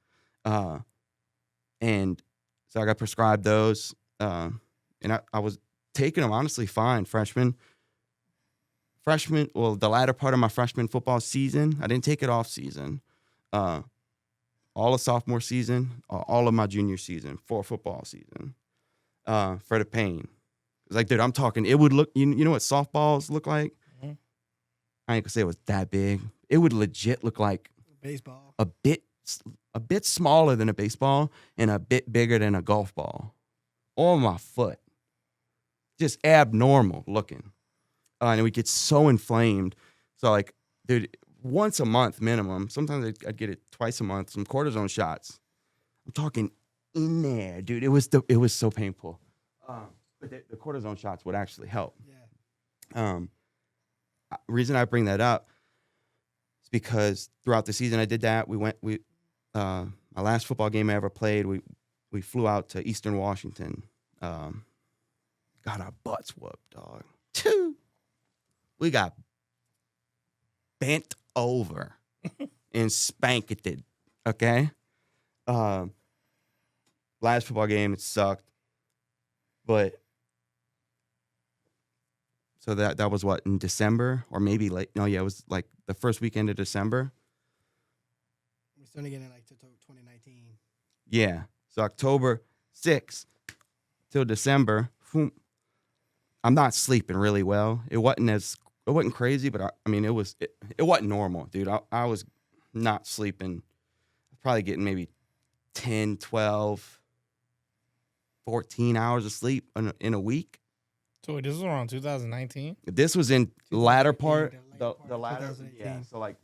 And so I got prescribed those, and I was taking them honestly fine freshman, well, the latter part of my freshman football season. I didn't take it off season. All of sophomore season, all of my junior season, for football season, for the pain. It's like, dude, I'm talking, it would look, you know what softballs look like? Mm-hmm. I ain't gonna say it was that big. It would legit look like Baseball. a bit smaller than a baseball and a bit bigger than a golf ball on my foot. Just abnormal looking. And it would get so inflamed. So like, dude, once a month minimum. Sometimes I'd get it twice a month. Some cortisone shots. I'm talking in there, dude. It was so painful. But the cortisone shots would actually help. Yeah. Reason I bring that up is because throughout the season I did that. My last football game I ever played, we flew out to Eastern Washington. Got our butts whooped, dog. We got bent over and spanked it. Okay. Last football game, it sucked. But so that was what, in December or maybe late? No, yeah, it was like the first weekend of December. We're starting to get in like to 2019. Yeah. So October 6th till December, I'm not sleeping really well. It wasn't wasn't crazy, but I mean, it wasn't normal, dude. I was not sleeping, probably getting maybe 10, 12, 14 hours of sleep in a week. So wait, this was around 2019? This was in latter part, the latter, 2018. yeah. So like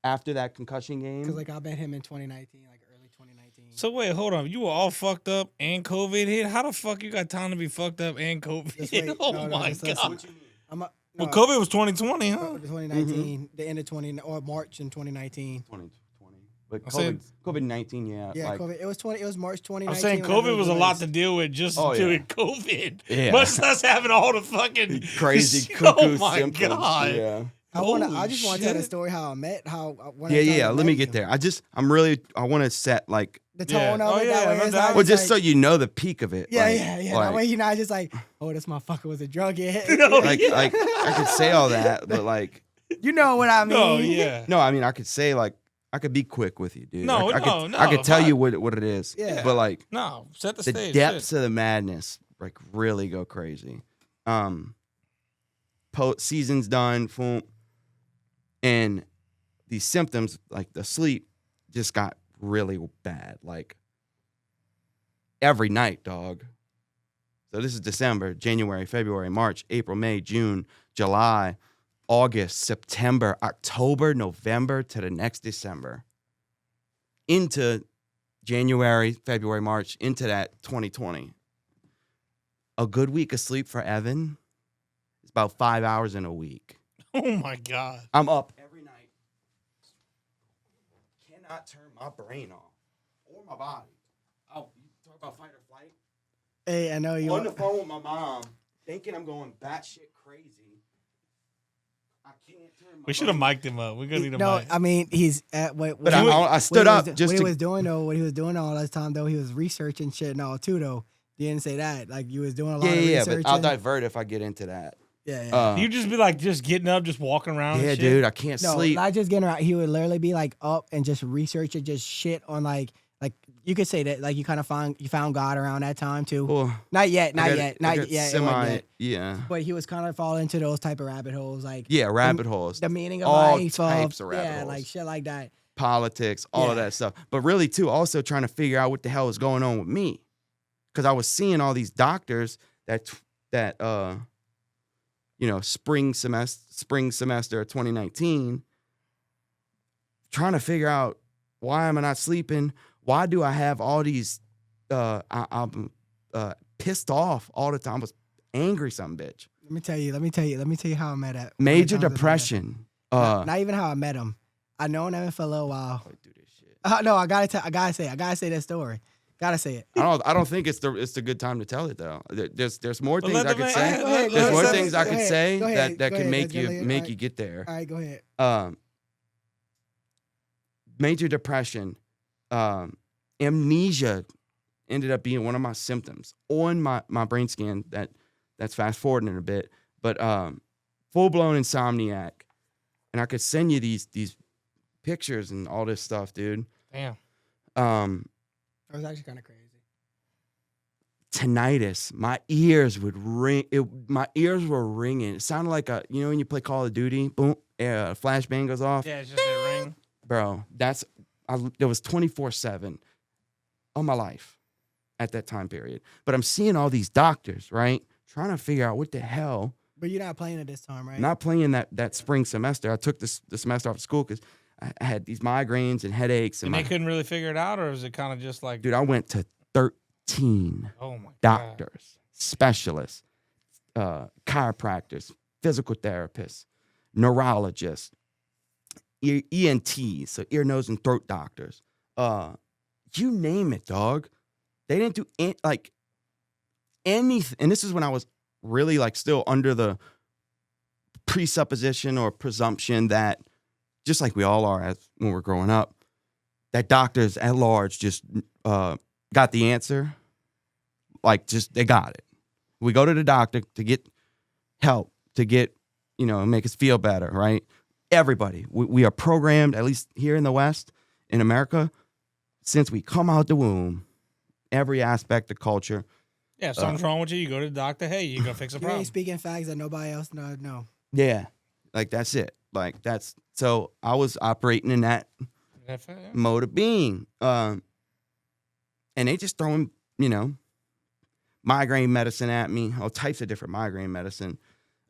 after that concussion game. Because like I met him in 2019, like early 2019. So wait, hold on. You were all fucked up and COVID hit? How the fuck you got time to be fucked up and COVID Just hit? wait. Oh No, my just listen. God. No, Well, COVID was 2020, huh? 2019, the end of 20 or March in 2019. 2020. But I'm saying- COVID-19, yeah. Yeah, like, COVID. It was March 2019. I'm saying when everybody COVID was a lot to released. deal with just Oh, doing yeah. COVID. Yeah. Much less having all the fucking crazy Oh cuckoo my symptoms. God. Yeah. I Holy just want to tell the shit. story how I met Yeah. Let me get there. I want to set like, The Yeah. tone of Oh, it. yeah, That way no it's doubt. not well, just so like, you know the peak of it. Yeah, like, yeah. That Like, way you're not just like, oh, this motherfucker was a drug head. No, like, yeah. like I could say all that, but like, You know what I mean? No, yeah. no, I mean, I could say like, I could be quick with you, dude. No, I could tell you what it is. Yeah. But like, No, set the the stage. depths shit. of the madness like really go crazy. Season's done, boom, and these symptoms like the sleep just got really bad, like every night, dog. So this is December, January, February, March, April, May, June, July, August, September, October, November to the next December, into January, February, March, into that 2020. A good week of sleep for Evan is about 5 hours in a week. Oh my God. I'm up every night. Cannot turn my brain off or my body. Oh, you talk about fight or flight? Hey, I know you. On the phone with my mom, thinking I'm going batshit crazy. I can't turn my We should have brain. mic'd him up. We're gonna need a No, mic. I mean he's at what. But I stood up just what he to. was doing though. What he was doing all this time though, he was researching shit and all too though. You didn't say that. Like you was doing a lot of Yeah, research. but I'll divert if I get into that. Yeah. You just be like, just getting up, just walking around. Yeah, and shit? dude, I can't No, sleep. not just getting around. He would literally be like up and just researching just shit on like you could say that like you kind of found God around that time too. Well, Not yet, I not got- yet, I not got yet. It wasn't yet. Yeah. But he was kind of falling into those type of rabbit holes, like Yeah, rabbit holes. the meaning of All life, types of rabbit yeah, holes. like shit like that. Politics, all of Yeah. that stuff. But really, too, also trying to figure out what the hell is going on with me. Because I was seeing all these doctors that spring semester of 2019, trying to figure out why am I not sleeping? Why do I have all these, I'm pissed off all the time. I was angry some bitch. Let me tell you how I met at Major one of the times I met him. depression. Not even how I met him. I known him for a little while. Do this shit. No, I gotta say that story. Gotta say it. I don't think it's the good time to tell it though. There's more Well, things let I the could man- say. go ahead, There's go more ahead. things I could say Go ahead, that go can ahead, make let's you get it. make Alright. you get there. All right, go ahead. Major depression, amnesia ended up being one of my symptoms on my brain scan. That's fast forwarding a bit, but full blown insomniac, and I could send you these pictures and all this stuff, dude. Damn. That was actually kind of crazy. Tinnitus. My ears would ring. My ears were ringing. It sounded like when you play Call of Duty, boom, flashbang goes off. Yeah, it's just a ring. Bro, it was 24/7 of my life at that time period. But I'm seeing all these doctors, right? Trying to figure out what the hell. But you're not playing it this time, right? Not playing that spring semester. I took the semester off of school because I had these migraines and headaches. And they couldn't really figure it out, or is it kind of just like, Dude, I went to 13 oh my God. doctors, specialists, chiropractors, physical therapists, neurologists, ENTs, so ear, nose, and throat doctors. You name it, dog. They didn't do anything. And this is when I was really still under the presupposition or presumption that, just like we all are when we're growing up, that doctors at large just got the answer. They got it. We go to the doctor to get help, to get, make us feel better, right? Everybody. We are programmed, at least here in the West, in America, since we come out the womb, every aspect of culture, Yeah, if something's wrong with you, you go to the doctor. Hey, you go fix a You problem. ain't speaking facts that nobody else know. Yeah, like that's it. Like that's so I was operating in that mode of being, and they just throwing migraine medicine at me, all types of different migraine medicine,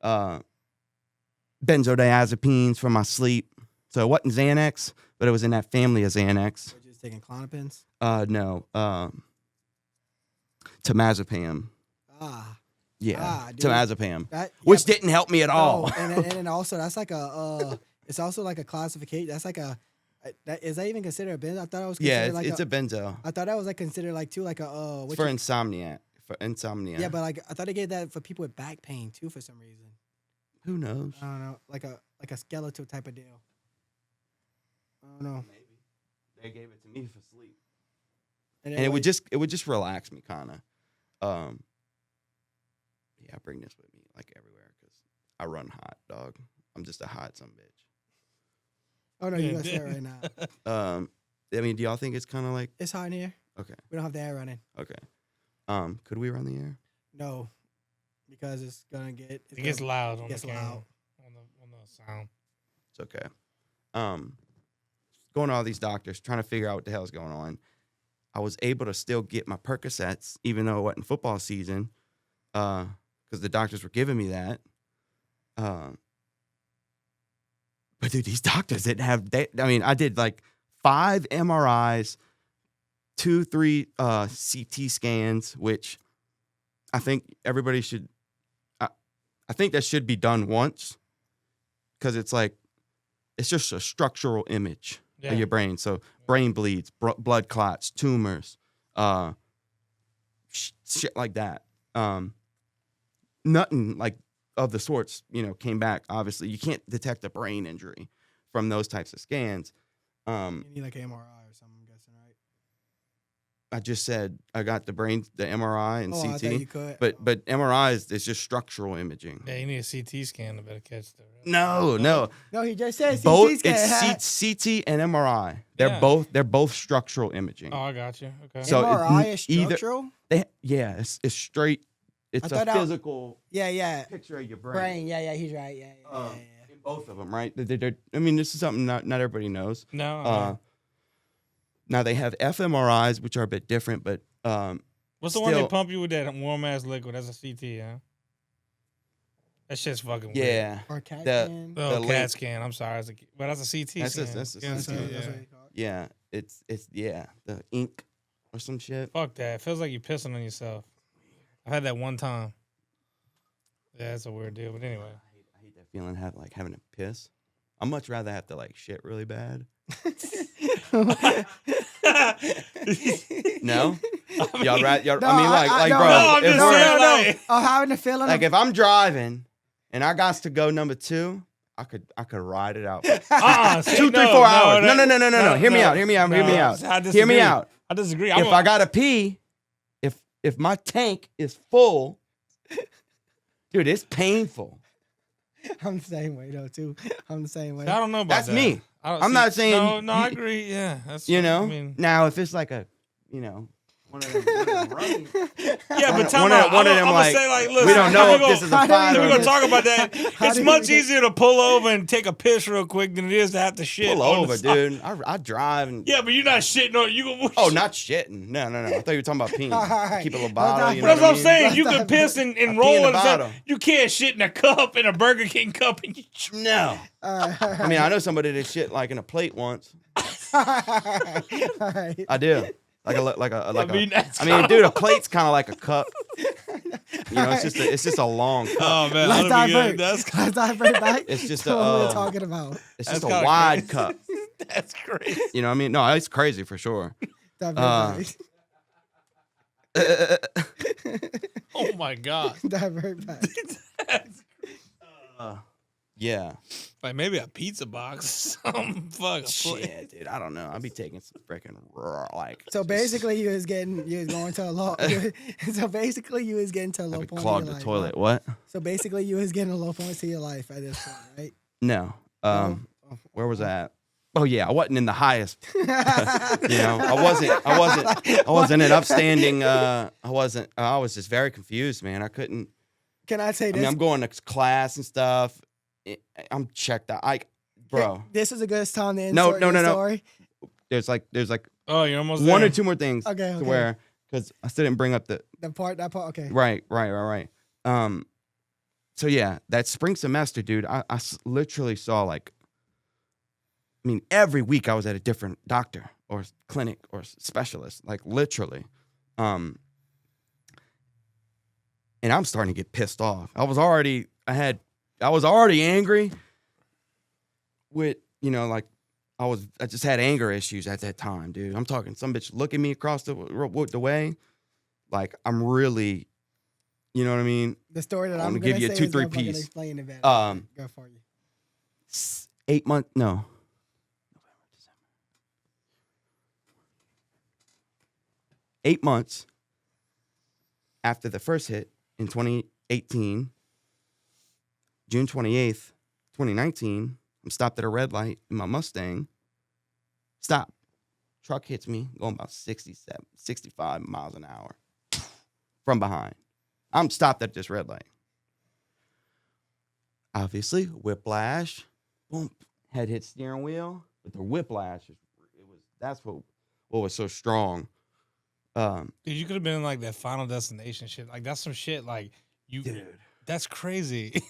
benzodiazepines for my sleep. So it wasn't Xanax, but it was in that family of Xanax. Were you just taking Klonopins? No, temazepam. Dude. Temazepam, which didn't help me at all. And also that's like it's also like a classification. That's like is that even considered a benzo? I thought it was considered it's a benzo. I thought that was like considered like too like a for insomnia. For insomnia. Yeah, but like I thought they gave that for people with back pain too for some reason. Who knows? I don't know, like a skeletal type of deal. I don't know. Maybe they gave it to me for sleep, And it would just relax me, kind of. Yeah, I bring this with me like everywhere because I run hot, dog. I'm just a hot son bitch. Oh no, you got sweat right now. I mean, do y'all think it's kind of like It's hot in here. okay? We don't have the air running. Okay. Could we run the air? No, because it's gonna get. It gets loud on gets the camera, loud. on the sound. It's okay. Going to all these doctors, trying to figure out what the hell is going on. I was able to still get my Percocets, even though it wasn't football season, because the doctors were giving me that. But dude, these doctors didn't have. I did like 5 MRIs, 2-3 CT scans, which I think everybody should. I think that should be done once, because it's just a structural image of your brain. So brain bleeds, blood clots, tumors, shit like that. Nothing like of the sorts, came back. Obviously, you can't detect a brain injury from those types of scans. You need like an MRI or something, I'm guessing, right? I just said I got the MRI and CT. I thought you could. But MRI is just structural imaging. Yeah, you need a CT scan to better catch that. Right? No. No, he just said Both CT scan. it's CT and MRI. They're both structural imaging. Oh, I got you. Okay. So MRI is structural? It's straight. It's a physical picture of your brain. Yeah, he's right. Yeah. In both of them, right? This is something not everybody knows. No. Now they have fMRIs, which are a bit different, but what's the one they pump you with that warm ass liquid? That's a CT, huh? That shit's fucking weird. Yeah. Or CAT scan. CAT scan. I'm sorry, but that's a CT that's scan. That's a CT. That's what you call it. Yeah, it's the ink or some shit. Fuck that. It feels like you're pissing on yourself. I had that one time. Yeah, it's a weird deal. But anyway, I hate that feeling having to piss. I'd much rather have to shit really bad. No, y'all right? Y'all, No, bro. No. I'm having a feeling. Like if I'm driving and I got to go number 2, I could ride it out. 2, 3, 4 hours. No. Hear me out. Hear me out. I disagree. If I gotta pee, if my tank is full, dude, it's painful. I'm the same way though too. I'm the same way. I don't know about That's that. me. I'm not saying. No, I agree. Yeah, that's Now if it's like a, one of them running. Yeah, but one of them I'm say listen, we don't know if this is a fire. We're gonna talk about that. It's much easier to pull over and take a piss real quick than it is to have to shit. Pull over, dude. I drive and. Yeah, but you're not shitting on you. Oh, not shitting. No. I thought you were talking about peeing. Keep a little bottle. You know that's what I'm mean? saying. You can piss and roll in a bottle. You can't shit in a cup, in a Burger King cup, and you. No. I know somebody that shit in a plate once. Right. I do. Dude, a plate's kind of like a cup. It's just a long cup. Oh man, let's divert back. It's just what we're talking about. It's just a wide cup. That's crazy. You know what I mean? No, it's crazy for sure. Divert Oh my god. Divert back. Yeah. Like maybe a pizza box. Fuck. Shit, dude. I don't know. I'll be taking some freaking So basically, you was going to a low. So basically, you was getting to a low point. Clog the toilet. What? So basically, you was getting a low point to your life at this point, right? No. Where was I at? Oh yeah, I wasn't in the highest. I wasn't an upstanding. I was just very confused, man. I couldn't. Can I say this? I mean, I'm going to class and stuff. I'm checked out. Bro. This is a good time to insert your story. There's like. Oh, you're almost one there. or two more things. Okay. To where, because I still didn't bring up that part. Okay. Right. So yeah, that spring semester, dude, I literally saw like. I mean, every week I was at a different doctor or clinic or specialist, like literally. And I'm starting to get pissed off. I was already angry with, like I just had anger issues at that time, dude. I'm talking some bitch looking me across the way. Like I'm really, you know what I mean? The story that I'm going to give you a 2-3 piece. Explain it better. Go for you. 8 months, no. 8 months after the first hit in 2018, June 28th, 2019, I'm stopped at a red light in my Mustang. Stop. Truck hits me going about 65 miles an hour from behind. I'm stopped at this red light. Obviously, whiplash. Boom. Head hit steering wheel. But the whiplash, that's what was so strong. Dude, you could have been in like that Final Destination shit. Like that's some shit. Like dude, that's crazy.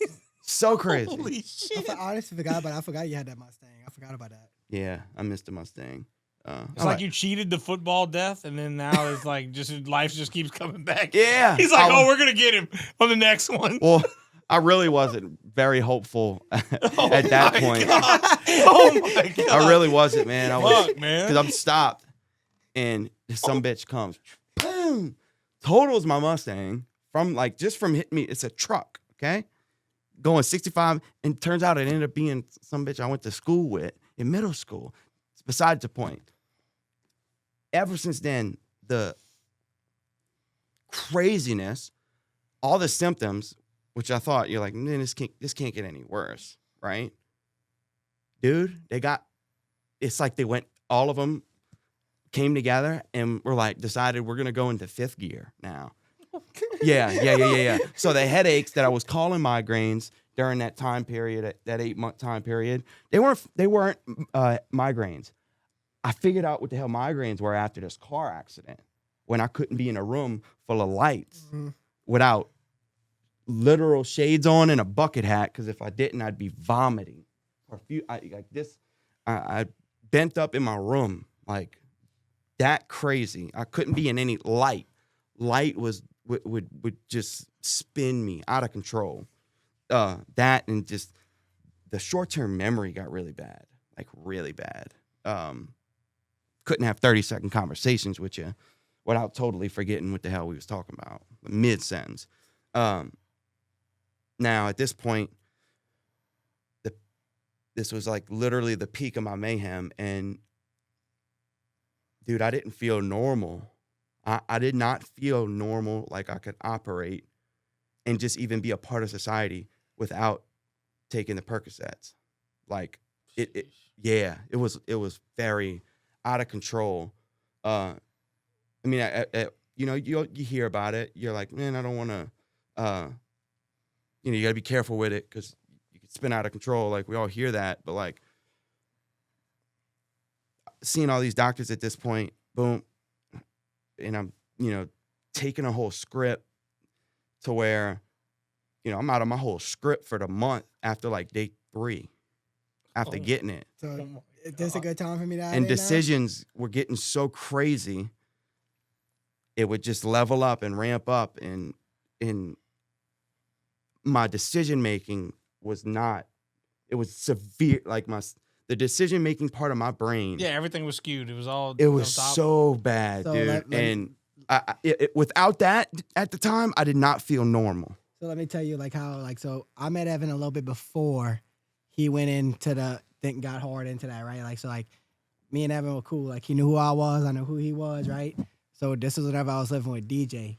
So crazy. Holy shit! I honestly forgot, but I forgot you had that Mustang. I forgot about that. Yeah, I missed the Mustang. It's like you cheated the football death, and then now it's like just life just keeps coming back. Yeah, he's like, we're gonna get him on the next one. Well, I really wasn't very hopeful at that point. Oh my god! I really wasn't, man. man, because I'm stopped. And some bitch comes, boom, totals my Mustang from hitting me. It's a truck, okay, going 65, and turns out it ended up being some bitch I went to school with in middle school. It's besides the point. Ever since then, the craziness, all the symptoms, which I thought you're like, man, this can't get any worse, right, dude? It's like they went, all of them came together and we're like, decided we're going to go into 5th gear now. Yeah. So the headaches that I was calling migraines during that time period, that 8-month time period, they weren't migraines. I figured out what the hell migraines were after this car accident when I couldn't be in a room full of lights without literal shades on and a bucket hat, because if I didn't, I'd be vomiting. I bent up in my room like that crazy. I couldn't be in any light. Light would just spin me out of control. That and just the short-term memory got really bad, like really bad. Couldn't have 30-second conversations with you without totally forgetting what the hell we was talking about mid-sentence. Now at this point, this was like literally the peak of my mayhem, and dude, I didn't feel normal. I did not feel normal, like I could operate and just even be a part of society without taking the Percocets. Like it was very out of control. I mean, you hear about it. You're like, man, I don't want to. You got to be careful with it because you can spin out of control. Like we all hear that, but like seeing all these doctors at this point, boom, and I'm, taking a whole script to where, I'm out of my whole script for the month after like day 3, after getting it. So is this a good time for me to add and in decisions were getting so crazy, it would just level up and ramp up, and my decision making was not, it was severe. Like the decision making part of my brain. Yeah, everything was skewed. It was all. It was so bad, dude. And without that at the time, I did not feel normal. So let me tell you so I met Evan a little bit before he went into got hard into that, right? Me and Evan were cool. Like he knew who I was, I knew who he was, right? So this was whenever I was living with DJ,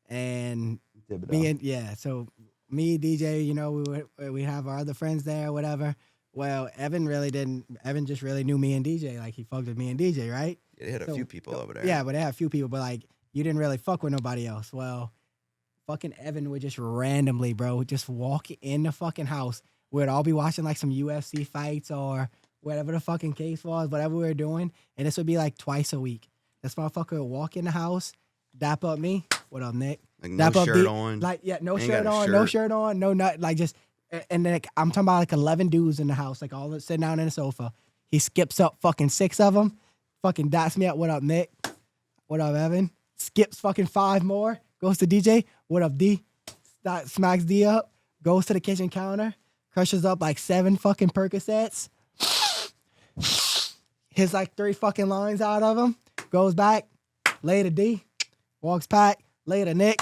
and me, DJ, we have our other friends there, whatever. Well, Evan just really knew me and DJ. Like, he fucked with me and DJ, right? Yeah, they had a few people over there. Yeah, but they had a few people. But, like, you didn't really fuck with nobody else. Well, fucking Evan would just randomly, bro, just walk in the fucking house. We'd all be watching, like, some UFC fights or whatever the fucking case was, whatever we were doing. And this would be, like, twice a week. This motherfucker would walk in the house, dap up me. What up, Nick? Like, no shirt on. Like, yeah, no shirt on, no shirt on, no nut. Like, just, and then, like, I'm talking about, like, 11 dudes in the house, like, all sitting down in the sofa. He skips up fucking 6 of them, fucking daps me up. What up, Nick? What up, Evan? Skips fucking 5 more. Goes to DJ. What up, D? Smacks D up. Goes to the kitchen counter. Crushes up like 7 fucking Percocets. Hits like 3 fucking lines out of him. Goes back. Lay to D. Walks back. Lay to Nick.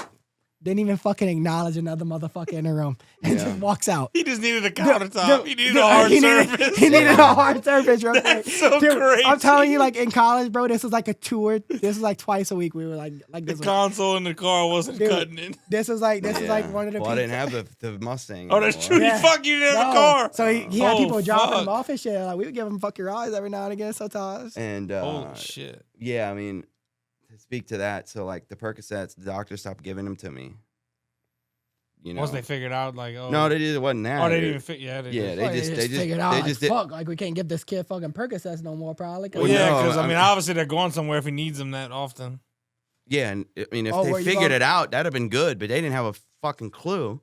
Didn't even fucking acknowledge another motherfucker in the room. And just walks out. He just needed a countertop. He needed a hard surface. He needed a hard surface, bro. That's so crazy. I'm telling you, like, in college, bro, this was like a tour. This was like twice a week. We were like the this. Console in the car wasn't cutting it. This was like one of the. Well, I didn't have the Mustang. Oh, that's true. Yeah. Fuck, you didn't have the car. So he had people dropping fuck. him off and shit. Like, we would give him fuck your eyes every now and again sometimes. And Holy shit. yeah, I mean, to speak to that, so like the Percocets, the doctor stopped giving them to me. You know, Once they figured out, like, oh. no, it wasn't that. Oh, they didn't even fit. Yeah, They just figured out, they like, just did. fuck, like, we can't give this kid fucking Percocets no more, probably. Well, Well, yeah, no, because, I I mean, mean- obviously they're going somewhere if he needs them that often. Yeah, and I mean, if Oh, they where you figured going? it out, that'd have been good. But they didn't have a fucking clue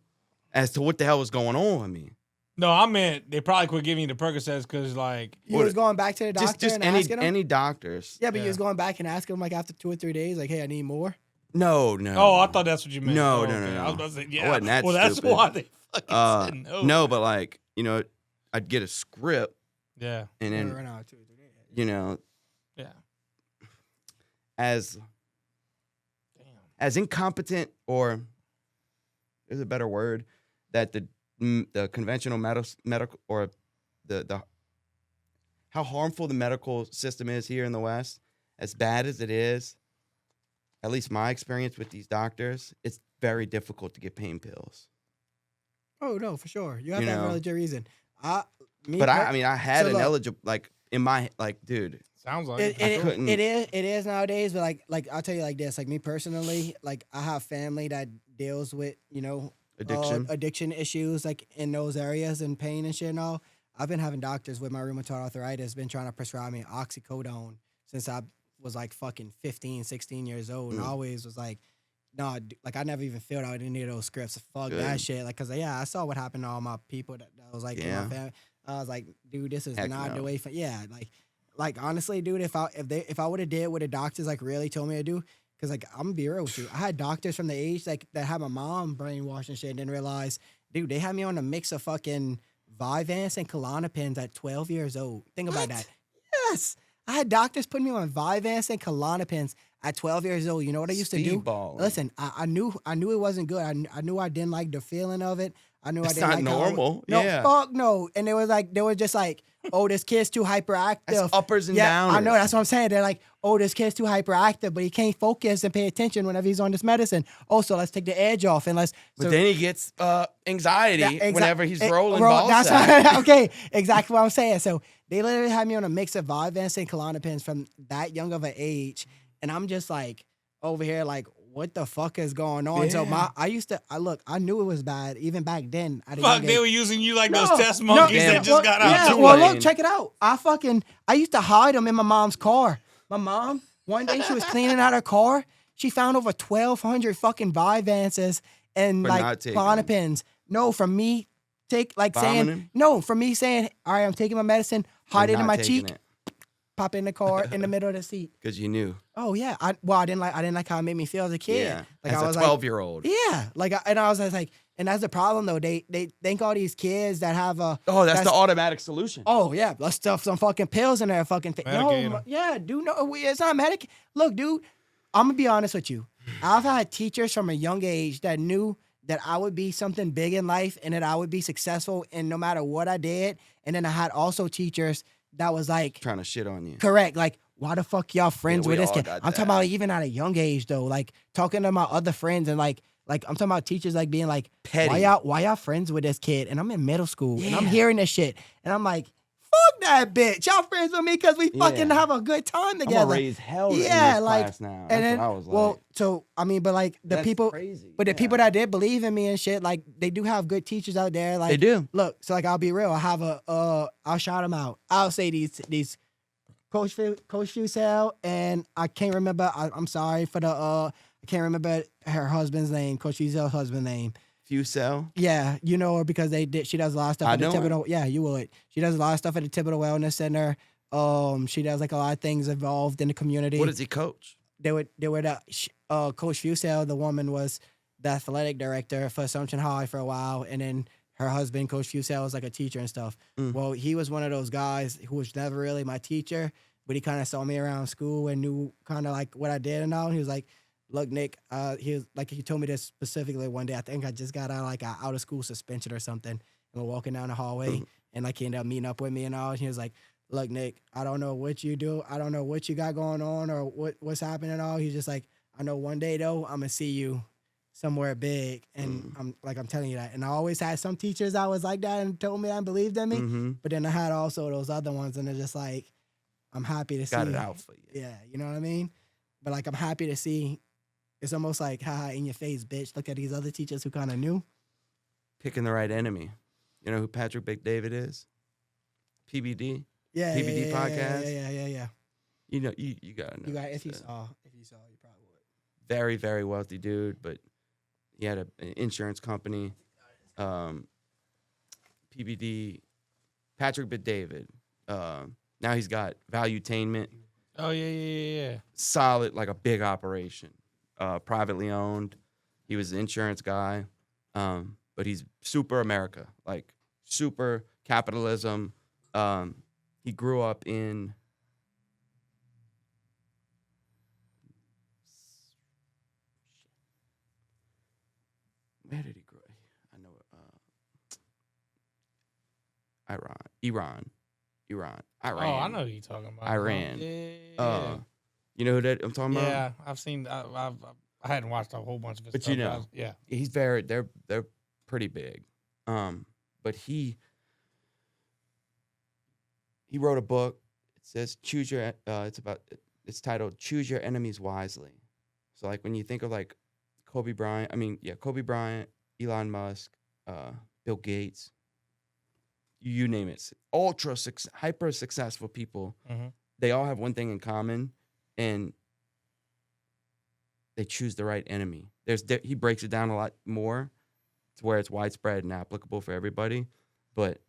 as to what the hell was going on. I mean, No, I meant they probably quit giving you the Percocets because, like, You was going back to the doctor just and any asking him? any doctors. Yeah, but you Yeah. was going back and asking him, like, after 2 or 3 days, like, hey, I need more. No. oh, I thought that's what you meant. No, Oh, no, okay. no. I was about to say, yeah. wasn't that well, that's stupid. why they fucking said no. No, but like, you know, I'd get a script Yeah, and then, Right now, 2 or 3 days. you know, yeah. as incompetent, or there's a better word, that the conventional medical or the how harmful the medical system is here in the West, as bad as it is, at least my experience with these doctors, it's very difficult to get pain pills. Oh, no, for sure. You have You to have a know. legit reason. I had So an look- eligible, like, in my, like, dude, Sounds like It couldn't- is nowadays, but like I'll tell you like this, like me personally, like I have family that deals with, you know, addiction issues like in those areas and pain and shit and all. I've been having doctors with my rheumatoid arthritis been trying to prescribe me oxycodone since I was like fucking 15, 16 years old, and I always was like, no, like I never even filled out any of those scripts. Fuck Good. that shit. Like, cause yeah, I saw what happened to all my people that was like in my family. I was like, dude, this is Heck not no. the way. Like honestly, dude, if I would have did what the doctors like really told me to do, because like I'm gonna be real with you, I had doctors from the age like that had my mom brainwashed and shit, and didn't realize, dude, they had me on a mix of fucking Vyvanse and Klonopins at 12 years old. Think about that. Yes, I had doctors putting me on Vyvanse and Klonopins at 12 years old. You know what I used to do? Speedballing. Listen, I knew it wasn't good. I knew I didn't like the feeling of it. I knew It's I didn't not like how normal. no, Yeah. fuck no. And they were just like, oh, this kid's too hyperactive. That's uppers and yeah, downers. I know. That's what I'm saying. They're like, oh, this kid's too hyperactive, but he can't focus and pay attention whenever he's on this medicine. Oh, so let's take the edge off and let's. But then he gets anxiety whenever he's rolling ball That's sacks. okay, exactly what I'm saying. So they literally had me on a mix of Vyvanse and Klonopins from that young of an age, and I'm just like over here like, what the fuck is going on? So I knew it was bad even back then. fuck, they were using you like those test monkeys that just got out. Yeah, the well, way. look, check it out. I used to hide them in my mom's car. My mom, one day she was cleaning out her car. She found over 1,200 fucking Vyvances and For like not taking Klonopins. No, from me Bombing saying them? no, from me saying, all right, I'm taking my medicine, hide it in Not my taking cheek, pop it in the car in the middle of the seat. because you knew. Oh yeah, I didn't like how it made me feel as a kid. Yeah, Like as I was a 12-year-old. yeah, like and I was like, and that's the problem though. They think all these kids that have a That's the automatic solution. oh yeah, let's stuff some fucking pills in there, fucking Medicate 'em. no, yeah, dude, no, it's not medic. Look, dude, I'm gonna be honest with you. I've had teachers from a young age that knew that I would be something big in life and that I would be successful in no matter what I did. And then I had also teachers that was like, Trying to shit on you. correct, like, why the fuck y'all friends Yeah, with we this all kid? got I'm talking that. about even at a young age though, like talking to my other friends and like Like I'm talking about teachers like being like, Petty. why y'all friends with this kid? And I'm in middle school and I'm hearing this shit and I'm like, fuck that bitch. Y'all friends with me because we fucking have a good time together. I'm gonna raise hell in this class now. That's what I was like. Well, so I mean, but like the people, crazy. but the people that did believe in me and shit, like they do have good teachers out there. Like they do. Look, so like I'll be real. I have I'll shout them out. I'll say these Coach Fusel and I can't remember. I'm sorry for the I can't remember her husband's name. Coach Fusel's husband's name. Fusel? Yeah, you know her because she does a lot of stuff at the Thibodeau. Yeah, you would. She does a lot of stuff at the Thibodeau Wellness Center. She does like a lot of things involved in the community. What does he coach? They were Coach Fusel, the woman, was the athletic director for Assumption High for a while, and then her husband, Coach Fusel, was like a teacher and stuff. Well, he was one of those guys who was never really my teacher, but he kind of saw me around school and knew kind of like what I did and all. He was like, look, Nick, he told me this specifically one day. I think I just got out like out of school suspension or something. And we're walking down the hallway and like he ended up meeting up with me and all. And he was like, look, Nick, I don't know what you do. I don't know what you got going on or what's happening and all. He's just like, I know one day though, I'm gonna see you somewhere big. And I'm telling you that. And I always had some teachers that was like that and told me that and believed in me. But then I had also those other ones and they're just like, I'm happy to see. Got it out for you. Yeah, you know what I mean? But like I'm happy to see. It's almost like, haha, in your face, bitch. Look at these other teachers who kind of knew. Picking the right enemy. You know who Patrick Big-David is? PBD? Yeah, PBD podcast? Yeah. You know, you gotta know. If you saw, you probably would. Very, very wealthy dude, but he had an insurance company. PBD, Patrick Big-David. Now he's got Valuetainment. Oh, yeah. Solid, like a big operation. Privately owned. He was an insurance guy, but he's super America, like super capitalism. He grew up in where did he grow? I know Iran. Oh, I know who you're talking about. Iran. Yeah. You know who that I'm talking about? Yeah, I've seen. I hadn't watched a whole bunch of his but stuff. You know, yeah, he's very. They're pretty big. But he wrote a book. It says choose your. It's titled "Choose Your Enemies Wisely." So like when you think of like Kobe Bryant, Elon Musk, Bill Gates, you name it, hyper successful people. They all have one thing in common. And they choose the right enemy. He breaks it down a lot more to where it's widespread and applicable for everybody. But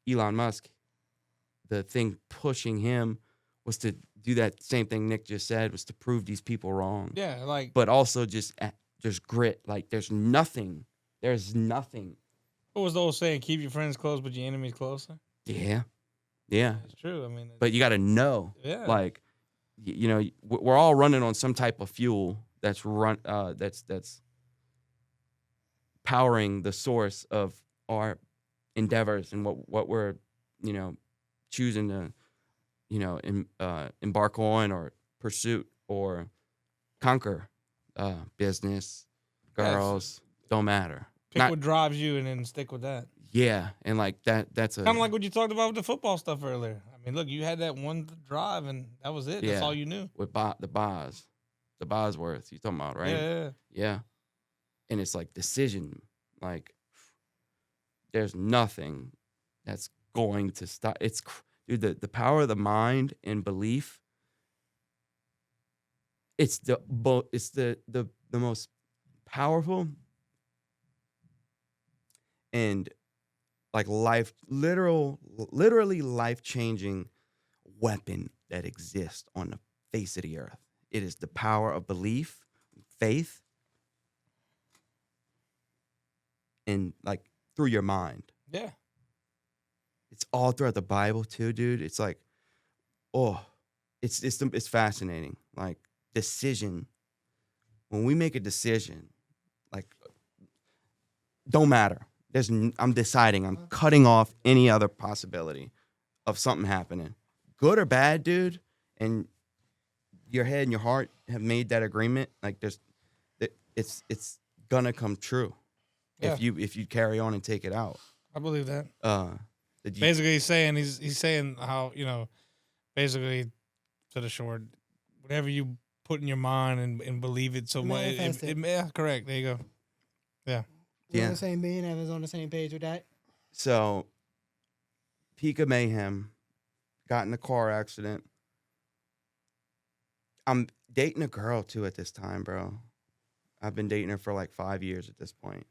Elon Musk, the thing pushing him was to do that same thing Nick just said, was to prove these people wrong. Yeah, like. But also just grit. Like there's nothing. What was the old saying? Keep your friends close, but your enemies closer. Yeah. It's true. I mean, but you got to know, like, you know, we're all running on some type of fuel that's that's powering the source of our endeavors and what we're, you know, choosing to, you know, embark on or pursuit or conquer. Business, girls, don't matter. Pick what drives you and then stick with that. Yeah, and like that's kind of like what you talked about with the football stuff earlier. I mean, look, you had that one drive, and that was it. That's all you knew. With the Bosworth, you talking about, right? Yeah. And it's like decision, like there's nothing that's going to stop. It's dude, the power of the mind and belief. It's the most powerful and like literally life-changing weapon that exists on the face of the earth. It is the power of belief, faith, and like through your mind. Yeah. It's all throughout the Bible too, dude. It's like, it's fascinating. Like decision. When we make a decision, like don't matter. I'm deciding. I'm cutting off any other possibility of something happening, good or bad, dude. And your head and your heart have made that agreement. Like it's gonna come true Yeah. if you carry on and take it out. I believe that. Basically, He's saying how, basically, to the short, whatever you put in your mind and believe it so much. Yeah, correct. There you go. Yeah. We're on the same being. Evan's on the same page with that. So, peak of mayhem, got in a car accident. I'm dating a girl too at this time, bro. I've been dating her for like 5 years at this point.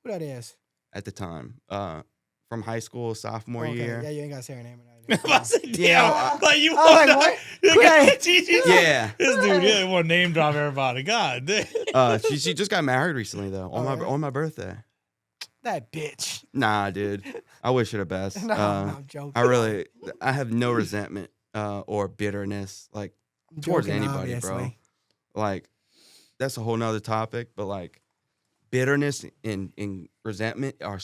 Who that is? At the time, from high school, sophomore year. Yeah, you ain't got to say her name or nothing. Yeah, like you. I was like, what? Who that? Yeah, this dude, yeah, want to name drop everybody. God damn. she just got married recently though on my birthday. That bitch. Nah, dude. I wish her the best. No, I'm joking. I have no resentment or bitterness like towards anybody, bro. Like that's a whole nother topic, but like bitterness and resentment are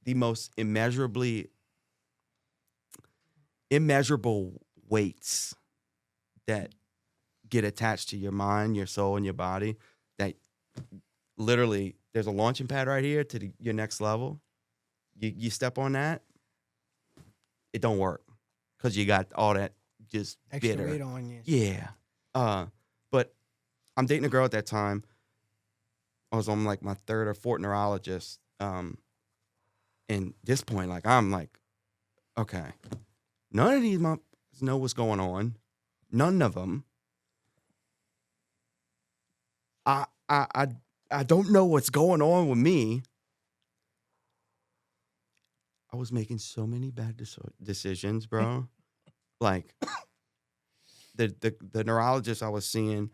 the most immeasurable weights that get attached to your mind, your soul, and your body. That literally, there's a launching pad right here to your next level. You step on that, it don't work because you got all that just extra bitter weight on you. Yeah. But I'm dating a girl at that time. I was on like my third or fourth neurologist. And this point, like I'm like, okay, none of these months know what's going on. None of them. I don't know what's going on with me. I was making so many bad decisions, bro. Like the neurologist I was seeing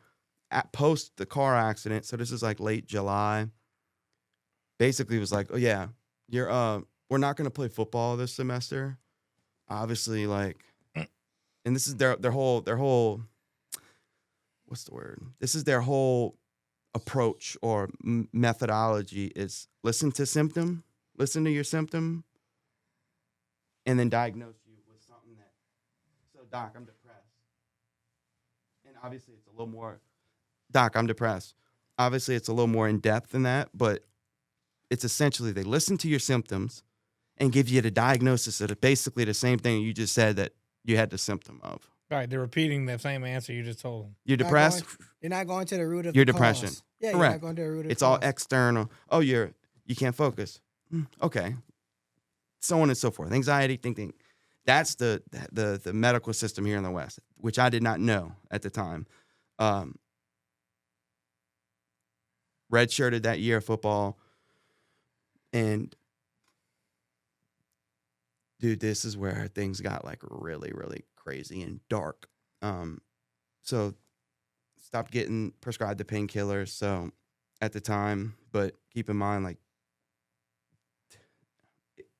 at post the car accident. So this is like late July. Basically was like, oh yeah, we're not going to play football this semester. Obviously, like, and this is their whole, what's the word? This is their whole approach or methodology is listen to your symptom, and then diagnose you with something that, so doc, I'm depressed. And obviously it's a little more, doc, I'm depressed. Obviously it's a little more in depth than that, but it's essentially they listen to your symptoms and give you the diagnosis of basically the same thing you just said that you had the symptom of. Right, they're repeating the same answer you just told them. You're depressed? You're not going to the root of your the depression. Cause. Yeah, correct. You're not going to the root of it's the all cause. external. Oh, you can't focus. Okay. So on and so forth. Anxiety, thinking. That's the medical system here in the West, which I did not know at the time. Redshirted that year of football. And dude, this is where things got like really, really crazy and dark. So stopped getting prescribed the painkillers. So at the time, but keep in mind, like,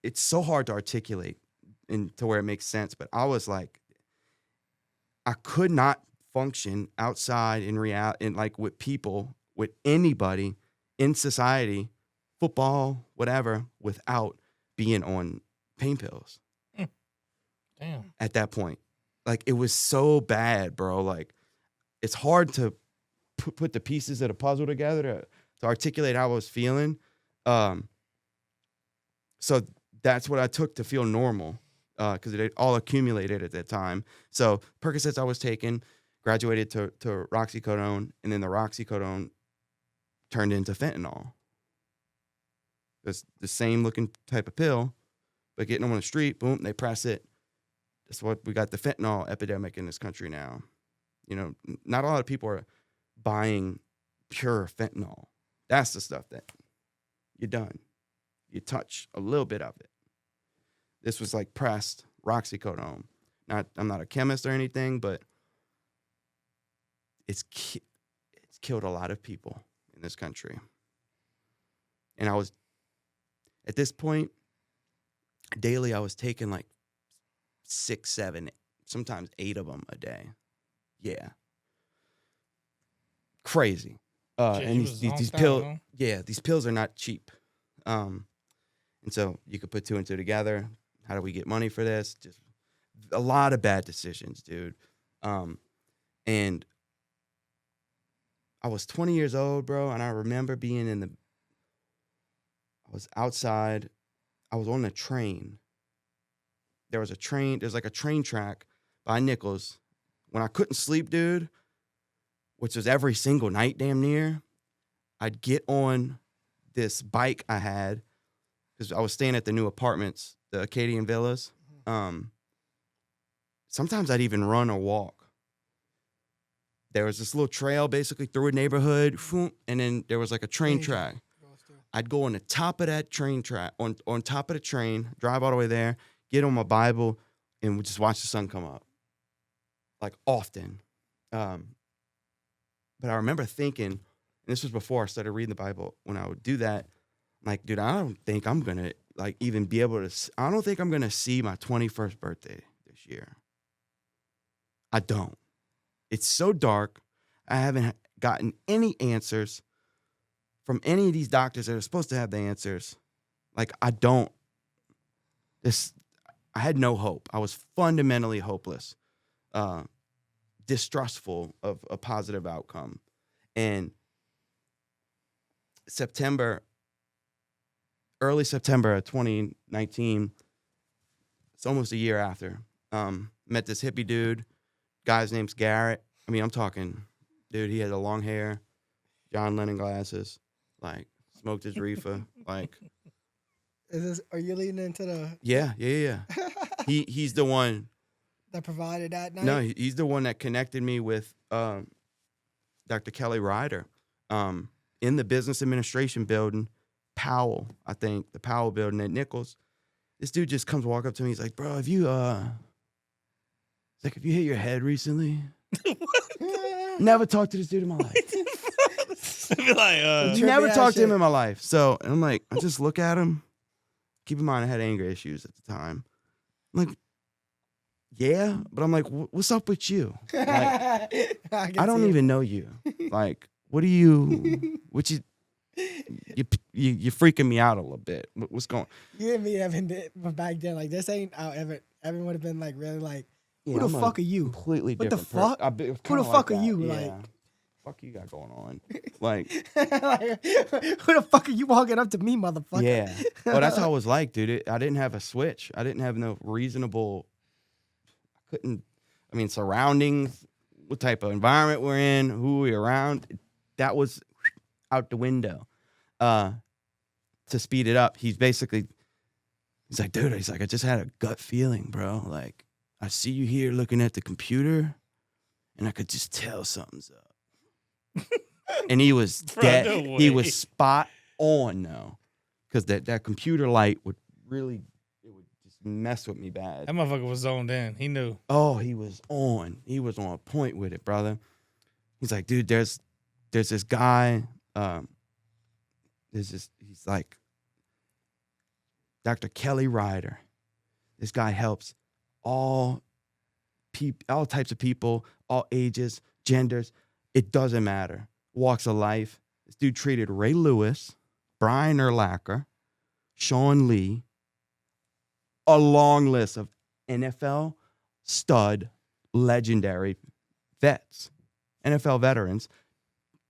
it's so hard to articulate to where it makes sense. But I was like, I could not function outside in reality, in like with people, with anybody in society, football, whatever, without being on pain pills. Damn. At that point, like it was so bad, bro. Like it's hard to put the pieces of the puzzle together to articulate how I was feeling. So that's what I took to feel normal, because it all accumulated at that time. So Percocets I was taking, graduated to roxicodone, and then the roxicodone turned into fentanyl. It's the same looking type of pill, but getting them on the street, boom, they press it. That's what we got, the fentanyl epidemic in this country now. You know, not a lot of people are buying pure fentanyl. That's the stuff that you're done. You touch a little bit of it. This was like pressed roxicodone. I'm not a chemist or anything, but it's killed a lot of people in this country. And I was, at this point, daily I was taking like 6, 7, sometimes 8 of them a day. Yeah. Crazy. And these pills, these pills are not cheap. And so you could put 2 and 2 together. How do we get money for this? Just a lot of bad decisions, dude. And I was 20 years old, bro, and I remember being I was outside. I was on a train. There's like a train track by Nicholls. When I couldn't sleep, dude, which was every single night damn near, I'd get on this bike I had because I was staying at the new apartments, the Acadian Villas. Sometimes I'd even run or walk. There was this little trail basically through a neighborhood, and then there was like a train track. I'd go on the top of that train track, on top of the train, drive all the way there, get on my Bible, and we just watch the sun come up. Like often. But I remember thinking, and this was before I started reading the Bible, when I would do that, like, dude, I don't think I'm going to like even be able to, I don't think I'm going to see my 21st birthday this year. I don't. It's so dark. I haven't gotten any answers from any of these doctors that are supposed to have the answers. Like, I had no hope. I was fundamentally hopeless, distrustful of a positive outcome. And early September of 2019, it's almost a year after, met this hippie dude. Guy's name's Garrett. I mean, I'm talking, dude, he had the long hair, John Lennon glasses, like, smoked his reefer, like. Are you leading into the? Yeah. He's the one that provided that night? No, he's the one that connected me with Dr. Kelly Ryder in the business administration building, Powell, I think, the Powell building at Nicholls. This dude just comes walk up to me. He's like, bro, have you hit your head recently? Never talked to this dude in my life. Never talked to him in my life. So, and I'm like, I just look at him. Keep in mind, I had anger issues at the time. I'm like, yeah, but I'm like, what's up with you? Like, I don't even know you. Like, what you freaking me out a little bit. What's going on? You and me, Evan, back then, like, this ain't how Evan would have been, like, really, like, who the fuck are you? Completely what different. What the fuck? Who the fuck are you? Yeah. Like, fuck you got going on? Like, who the fuck are you walking up to me, motherfucker? Yeah. Well, that's how it was like, dude. I didn't have a switch. I didn't have no reasonable. Surroundings, what type of environment we're in, who we're around, that was out the window. To speed it up, he's like, dude, I just had a gut feeling, bro. Like, I see you here looking at the computer, and I could just tell something's up. And he was dead. No, he was spot on, though, because that computer light would just mess with me bad. That motherfucker was zoned in. He knew. Oh, he was on. He was on point with it, brother. He's like, dude, there's this guy. He's like, Dr. Kelly Ryder. This guy helps all types of people, all ages, genders. It doesn't matter. Walks of life. This dude treated Ray Lewis, Brian Urlacher, Sean Lee, a long list of NFL stud, legendary vets, NFL veterans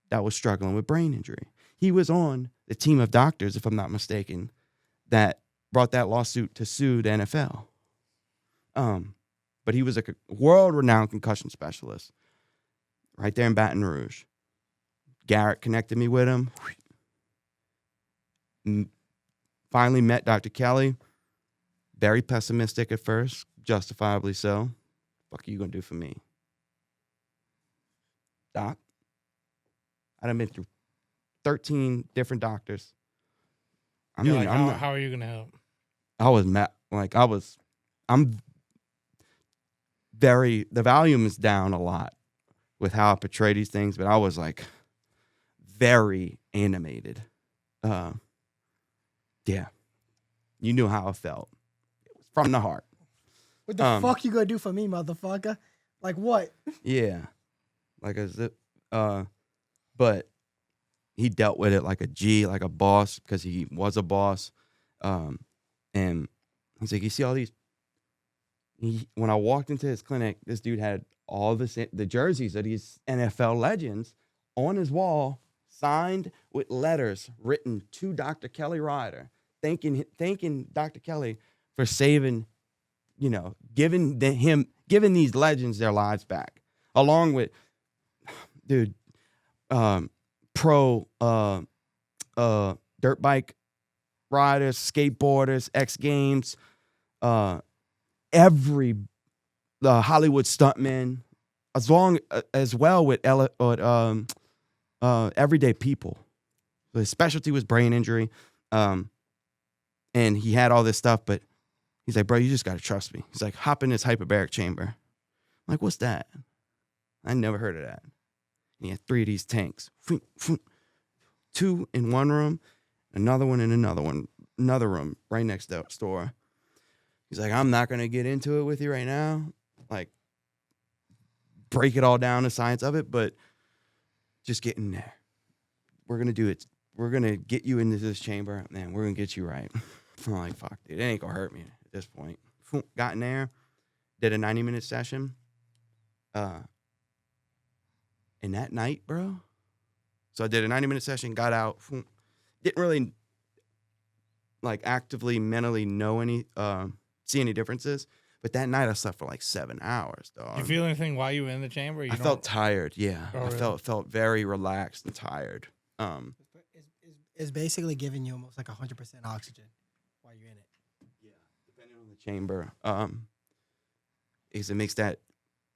that was struggling with brain injury. He was on the team of doctors, if I'm not mistaken, that brought that lawsuit to sue the NFL. But he was a world-renowned concussion specialist right there in Baton Rouge. Garrett connected me with him. Finally met Dr. Kelly. Very pessimistic at first, justifiably so. Fuck are you gonna do for me? Doc, I done been through 13 different doctors. How are you gonna help? The volume is down a lot with how I portray these things, but I was like very animated. Yeah. You knew how I felt. It was from the heart. What the fuck you gonna do for me, motherfucker? Like what? Yeah. Like but he dealt with it like a G, like a boss, because he was a boss. And he's like, you see all these? When I walked into his clinic, this dude had all the jerseys of these NFL legends on his wall, signed with letters written to Dr. Kelly Ryder, thanking Dr. Kelly for saving, giving these legends their lives back, along with, dude, pro dirt bike riders, skateboarders, X Games, every Hollywood stuntman, as well with everyday people. So his specialty was brain injury, and he had all this stuff. But he's like, bro, you just gotta trust me. He's like, hop in this hyperbaric chamber. I'm like, what's that? I never heard of that. And he had 3 of these tanks, 2 in one room, another one in another room right next door. He's like, I'm not gonna get into it with you right now, like break it all down, the science of it, but just get in there. We're gonna do it. We're gonna get you into this chamber, man. We're gonna get you right. I'm like, fuck, dude, it ain't gonna hurt me at this point. Got in there, did a 90-minute session. And that night, bro. So I did a 90-minute session, got out, didn't really like actively mentally see any differences. But that night I slept for like 7 hours, dog. You feel anything while you were in the chamber? I felt tired, yeah. Oh, really? I felt very relaxed and tired. It's basically giving you almost like 100% oxygen while you're in it. Yeah, depending on the chamber. Is it makes that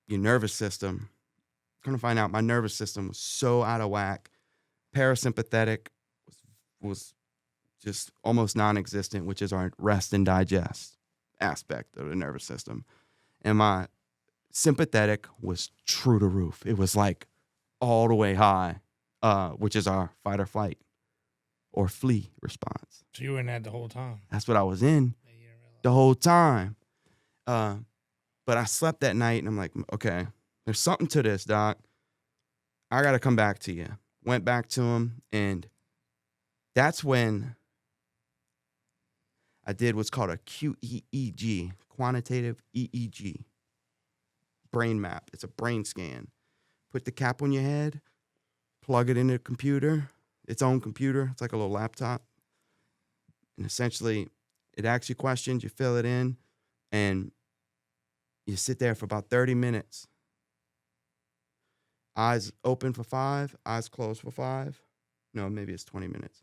your nervous system. I'm gonna find out my nervous system was so out of whack. Parasympathetic was just almost non-existent, which is our rest and digest aspect of the nervous system. And my sympathetic was true to roof. It was like all the way high, which is our fight or flight or flee response. So you were in that the whole time? That's what I was in the whole time. But I slept that night and I'm like, okay, there's something to this, doc. I got to come back to you. Went back to him, and that's when I did what's called a QEEG, quantitative EEG, brain map. It's a brain scan. Put the cap on your head, plug it into a computer, its own computer. It's like a little laptop. And essentially, it asks you questions, you fill it in, and you sit there for about 30 minutes. Eyes open for 5, eyes closed for 5. No, maybe it's 20 minutes.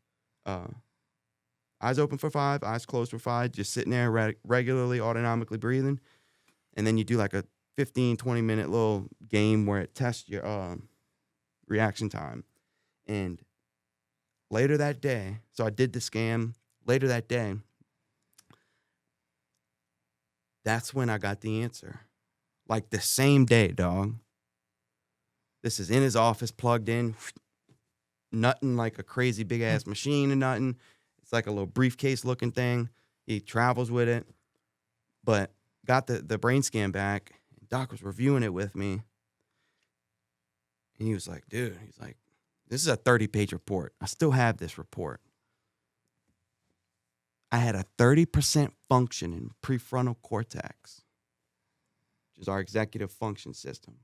Eyes open for 5, eyes closed for 5, just sitting there regularly, autonomically breathing. And then you do like a 15, 20-minute little game where it tests your reaction time. And later that day, so I did the scan. Later that day, that's when I got the answer. Like the same day, dog. This is in his office, plugged in, nothing like a crazy big-ass machine or nothing. It's like a little briefcase-looking thing. He travels with it. But got the brain scan back. Doc was reviewing it with me. And he was like, dude, this is a 30-page report. I still have this report. I had a 30% function in prefrontal cortex, which is our executive function system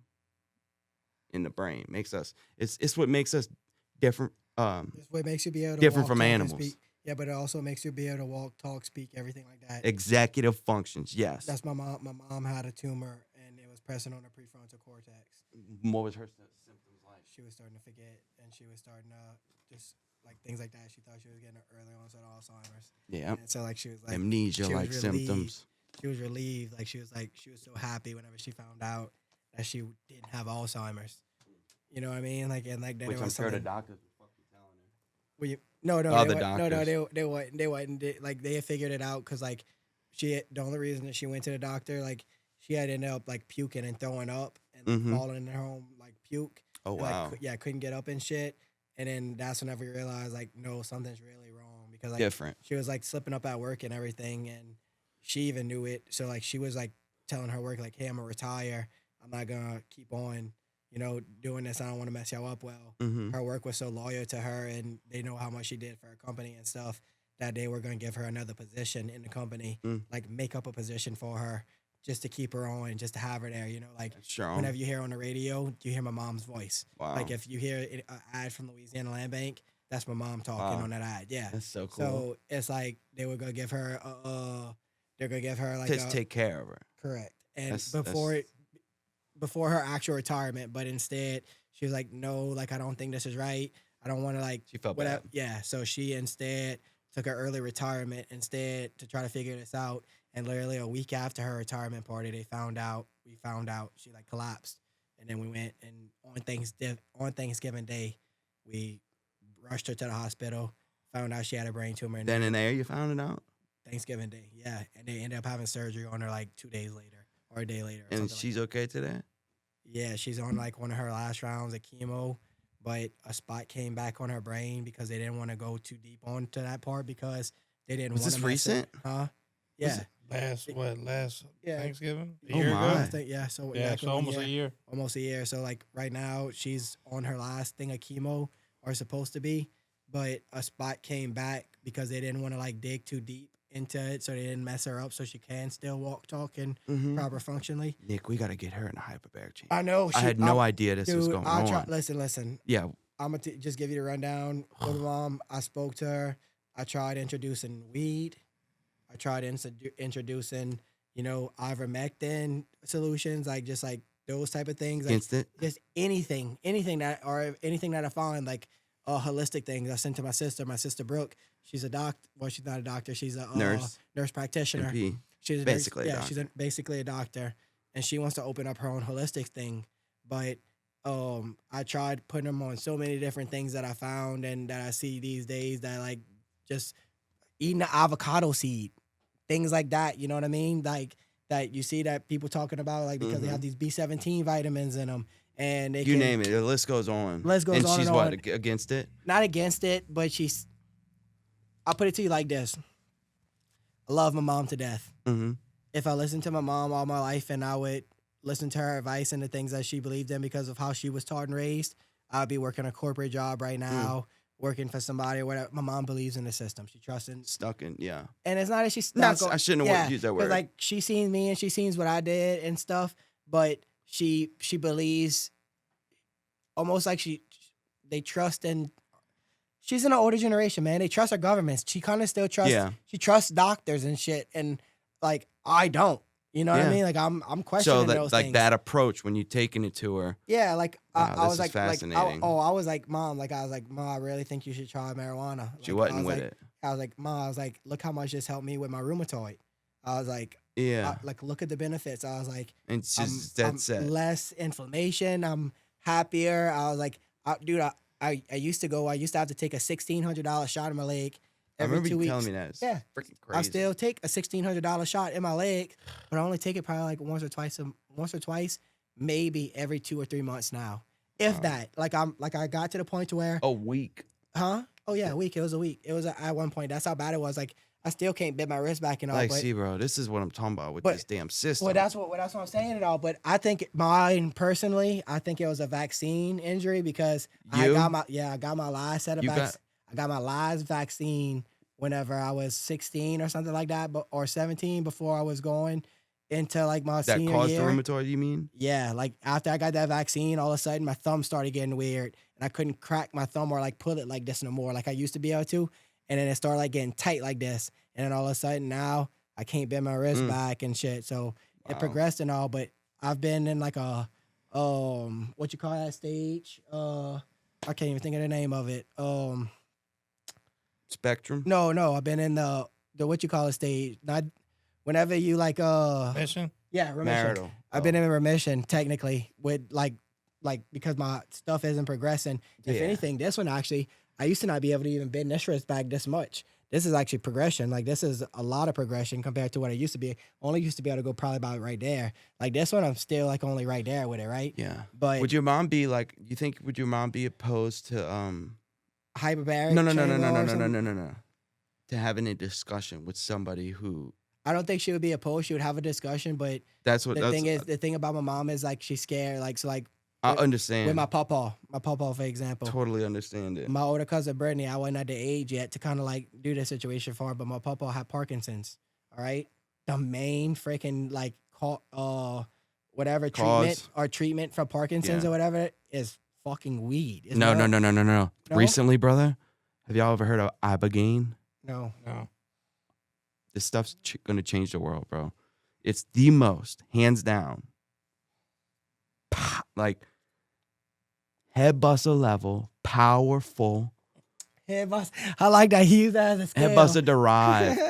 in the brain. It's what makes us different. It's what makes you be able to different walk, from talk, animals. and speak. Yeah, but it also makes you be able to walk, talk, speak, everything like that. Executive functions, yes. That's my mom. My mom had a tumor, and it was pressing on her prefrontal cortex. What was her symptoms like? She was starting to forget, and she was starting to just like things like that. She thought she was getting an early onset Alzheimer's. Yeah. And so like she was like amnesia-like symptoms. She was relieved. She was so happy whenever she found out that she didn't have Alzheimer's. You know what I mean? Like, and like that. Which I'm sure the doctors were fucking telling her. Well, they wasn't. Like they had figured it out because like the only reason that she went to the doctor, like she had ended up like puking and throwing up and falling in her home like puke. Oh and, wow. Like, couldn't get up and shit. And then that's whenever we realized like no, something's really wrong because like different. She was like slipping up at work and everything, and she even knew it. So like she was like telling her work like, hey, I'm gonna retire. I'm not gonna keep on, doing this. I don't want to mess y'all up. Well, her work was so loyal to her, and they know how much she did for her company and stuff, that they were going to give her another position in the company, like make up a position for her just to keep her on, just to have her there. You know, like Sure. whenever you hear her on the radio, you hear my mom's voice. Wow. Like if you hear an ad from Louisiana Land Bank, that's my mom talking on that ad. Yeah, that's so cool. So it's like they were gonna give her they're gonna give her like to take care of her. Correct. And before her actual retirement, but instead she was like, no, like I don't think this is right. I don't want to like. She felt whatever. bad. Yeah. So she instead took her early retirement instead to try to figure this out. And literally a week after her retirement party, we found out she like collapsed. And then we went and on Thanksgiving Day, we rushed her to the hospital, found out she had a brain tumor. Then and there you found it out? Thanksgiving Day, yeah. And they ended up having surgery on her like 2 days later or a day later. And she's okay today? Yeah, she's on like one of her last rounds of chemo, but a spot came back on her brain because they didn't want to go too deep onto that part because they didn't want to. Was this recent? Huh? Yeah. Last Thanksgiving? A year ago? Yeah, so almost a year. Almost a year. So like right now she's on her last thing of chemo, or supposed to be, but a spot came back because they didn't want to like dig too deep into it, so they didn't mess her up, so she can still walk, talk, and proper functionally. Nick, we got to get her in a hyperbaric chamber. I know. I had no idea this was going on. Listen. Yeah. I'm going to just give you the rundown. With my mom, I spoke to her. I tried introducing weed. I tried introducing, ivermectin solutions, like just like those type of things. Like, Instant? Just anything that I find, like holistic things. I sent to my sister Brooke. She's a doctor. Well, she's not a doctor. She's a nurse practitioner. MP. She's basically a doctor. She's basically a doctor, and she wants to open up her own holistic thing. But I tried putting them on so many different things that I found and that I see these days, that like just eating the avocado seed, things like that. You know what I mean? Like that you see that people talking about, like because they have these B17 vitamins in them. And they name it. The list goes on. And she's what, against it? Not against it, but I'll put it to you like this. I love my mom to death. Mm-hmm. If I listened to my mom all my life and I would listen to her advice and the things that she believed in because of how she was taught and raised, I'd be working a corporate job right now, working for somebody or whatever. My mom believes in the system. She trusts in. Stuck in, yeah. And it's not that she's stuck. I shouldn't have used that word. Like she sees me and she sees what I did and stuff, but she believes almost like they trust in. She's in an older generation, man. They trust our governments. She kind of still trusts. Yeah. She trusts doctors and shit, and like I don't. You know what I mean? Like I'm questioning those things. Like that approach when you taking it to her. Yeah, like I was like, fascinating. I was like, Mom, I really think you should try marijuana. She wasn't with it. I was like, Mom, look how much this helped me with my rheumatoid. I was like, look at the benefits. I was like, and that's it. Less inflammation. I'm happier. I was like, dude, I used to have to take a $1,600 shot in my leg every 2 weeks. I remember you telling me that. It's freaking crazy. I still take a $1,600 shot in my leg, but I only take it probably like once or twice, maybe every 2 or 3 months now. If that. Like I got to the point to where a week. Huh? Oh yeah, a week. It was a week. It was at one point. That's how bad it was. Like I still can't bend my wrist back and all. Like, see, bro, this is what I'm talking about with this damn system. Well, that's what I'm saying and all. But I think mine personally, I think it was a vaccine injury because I got my last set of vaccine. I got my last vaccine whenever I was 16 or something like that, or 17 before I was going into like my senior year. That caused the rheumatoid, you mean? Yeah, like after I got that vaccine, all of a sudden my thumb started getting weird, and I couldn't crack my thumb or like pull it like this no more, like I used to be able to. And then it started like getting tight like this. And then all of a sudden now I can't bend my wrist back and shit. So it progressed and all, but I've been in like a, what you call that stage? I can't even think of the name of it. Spectrum? No. I've been in the what you call it stage. Not whenever you like, remission? Yeah, remission. Marital. I've been in remission technically with like because my stuff isn't progressing. If anything, this one actually, I used to not be able to even bend this wrist back this much. This is actually progression. Like this is a lot of progression compared to what I used to be. Only used to be able to go probably about right there. Like this one, I'm still like only right there with it, right? Yeah. But would your mom be like? Would your mom be opposed to hyperbaric? No. To having a discussion with somebody who. I don't think she would be opposed. She would have a discussion, but the thing about my mom is like she's scared. I understand. With my pawpaw, for example. Totally understand it. My older cousin, Brittany, I wasn't at the age yet to kind of like do the situation for her, but my pawpaw had Parkinson's, all right? The main freaking like whatever treatment for Parkinson's or whatever is fucking weed. No. Recently, brother, have y'all ever heard of ibogaine? No. This stuff's gonna change the world, bro. It's the most, hands down, like Head-Bussah level, powerful. Head-Bussah. I like that. He used that as a scale. Head-Bussah derived,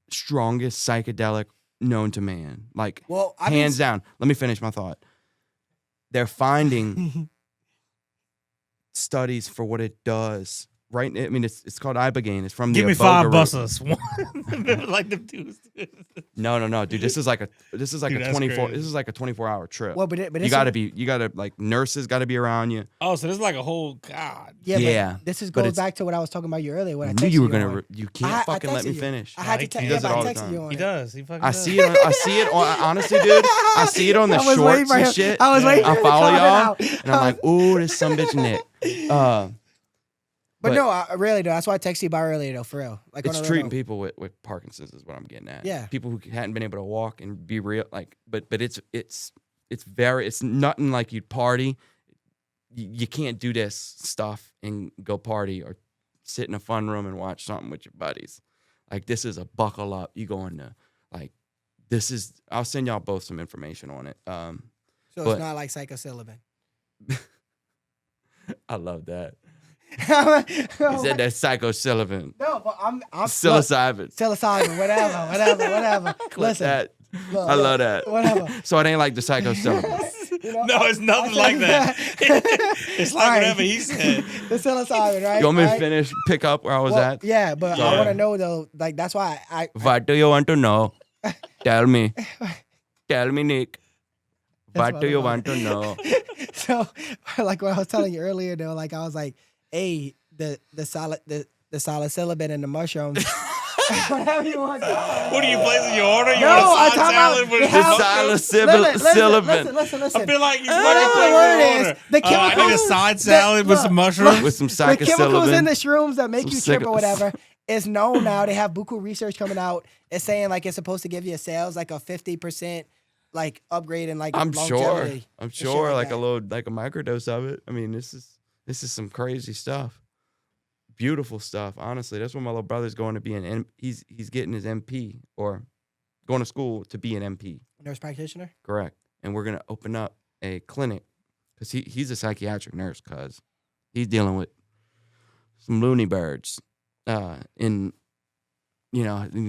strongest psychedelic known to man. Like, hands down. Let me finish my thought. They're finding studies for what it does. Right, I mean it's called ibogaine. It's from the Give me 5 buses. One, like the dudes. No, dude. This is like a 24. This is like a 24-hour trip. Well, but you gotta like nurses gotta be around you. Oh, so this is like a whole God. Yeah. But this goes back to what I was talking about you earlier. When I knew you were gonna. You can't fucking let me finish. I had to text you. I texted you on it. He does. He fucking. I see it. Honestly, dude. I see it on the shorts and shit. I was waiting. I follow y'all, and I'm like, ooh, this some bitch Nick. But no, I really do. That's why I texted you about earlier, though, for real. Like, it's treating people with Parkinson's is what I'm getting at. Yeah, people who hadn't been able to walk and be real, like, but it's nothing like you'd party. You can't do this stuff and go party or sit in a fun room and watch something with your buddies. Like, this is a buckle up. You going to like, this is. I'll send y'all both some information on it. So it's not like psilocybin. I love that. He said that psilocybin. No, but I'm psilocybin. Psilocybin, whatever. Listen, I love that. Whatever. So it ain't like the psilocybin. No, it's nothing like that. It's like whatever he said. The psilocybin, right? You want me to finish, pick up where I was at? Yeah, but I want to know though. Like that's why What do you want to know? Tell me, Nick. What do you want to know? So, like what I was telling you earlier, though, like I was like, hey, the psilocybin and the mushrooms. Whatever you want. What are you placing your order? You no, want a side salad with psilocybin. Listen. I feel like you whatever the word is, the chemicals. I need a side salad with some mushrooms. With some psilocybin. The chemicals in the psilocybin. shrooms that make you trip or whatever is known now. They have buku research coming out. It's saying like it's supposed to give your cells like a 50% like upgrade in like longevity. I'm sure like a little like a microdose of it. I mean, this is some crazy stuff. Beautiful stuff. Honestly, that's what my little brother's going to be he's getting his MP or going to school to be an MP. Nurse practitioner? Correct. And we're going to open up a clinic because he's a psychiatric nurse because he's dealing with some loony birds. You can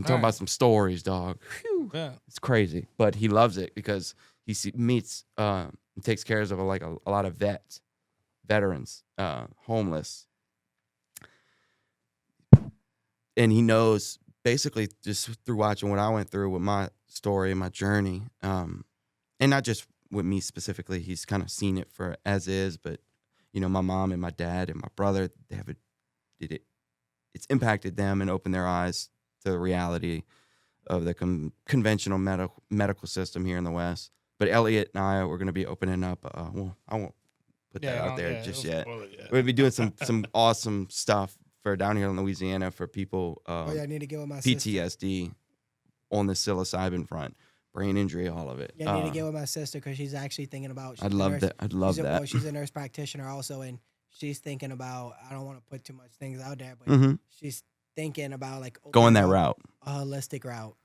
talk about some stories, dog. Whew. Yeah. It's crazy, but he loves it because he meets and takes care of a lot of veterans, homeless. And he knows basically just through watching what I went through with my story and my journey, and not just with me specifically. He's kind of seen it for as is, but my mom and my dad and my brother, it's impacted them and opened their eyes to the reality of the conventional medical system here in the West. But Elliot and I are going to be opening up. I won't put that out there just yet. We're going to be doing some awesome stuff for down here in Louisiana for people I need to get with my PTSD on the psilocybin front, brain injury, all of it. Yeah, I need to get with my sister because she's actually thinking about. I'd love that. Well, she's a nurse practitioner also, and she's thinking about. I don't want to put too much things out there, but she's thinking about like going that route, a holistic route.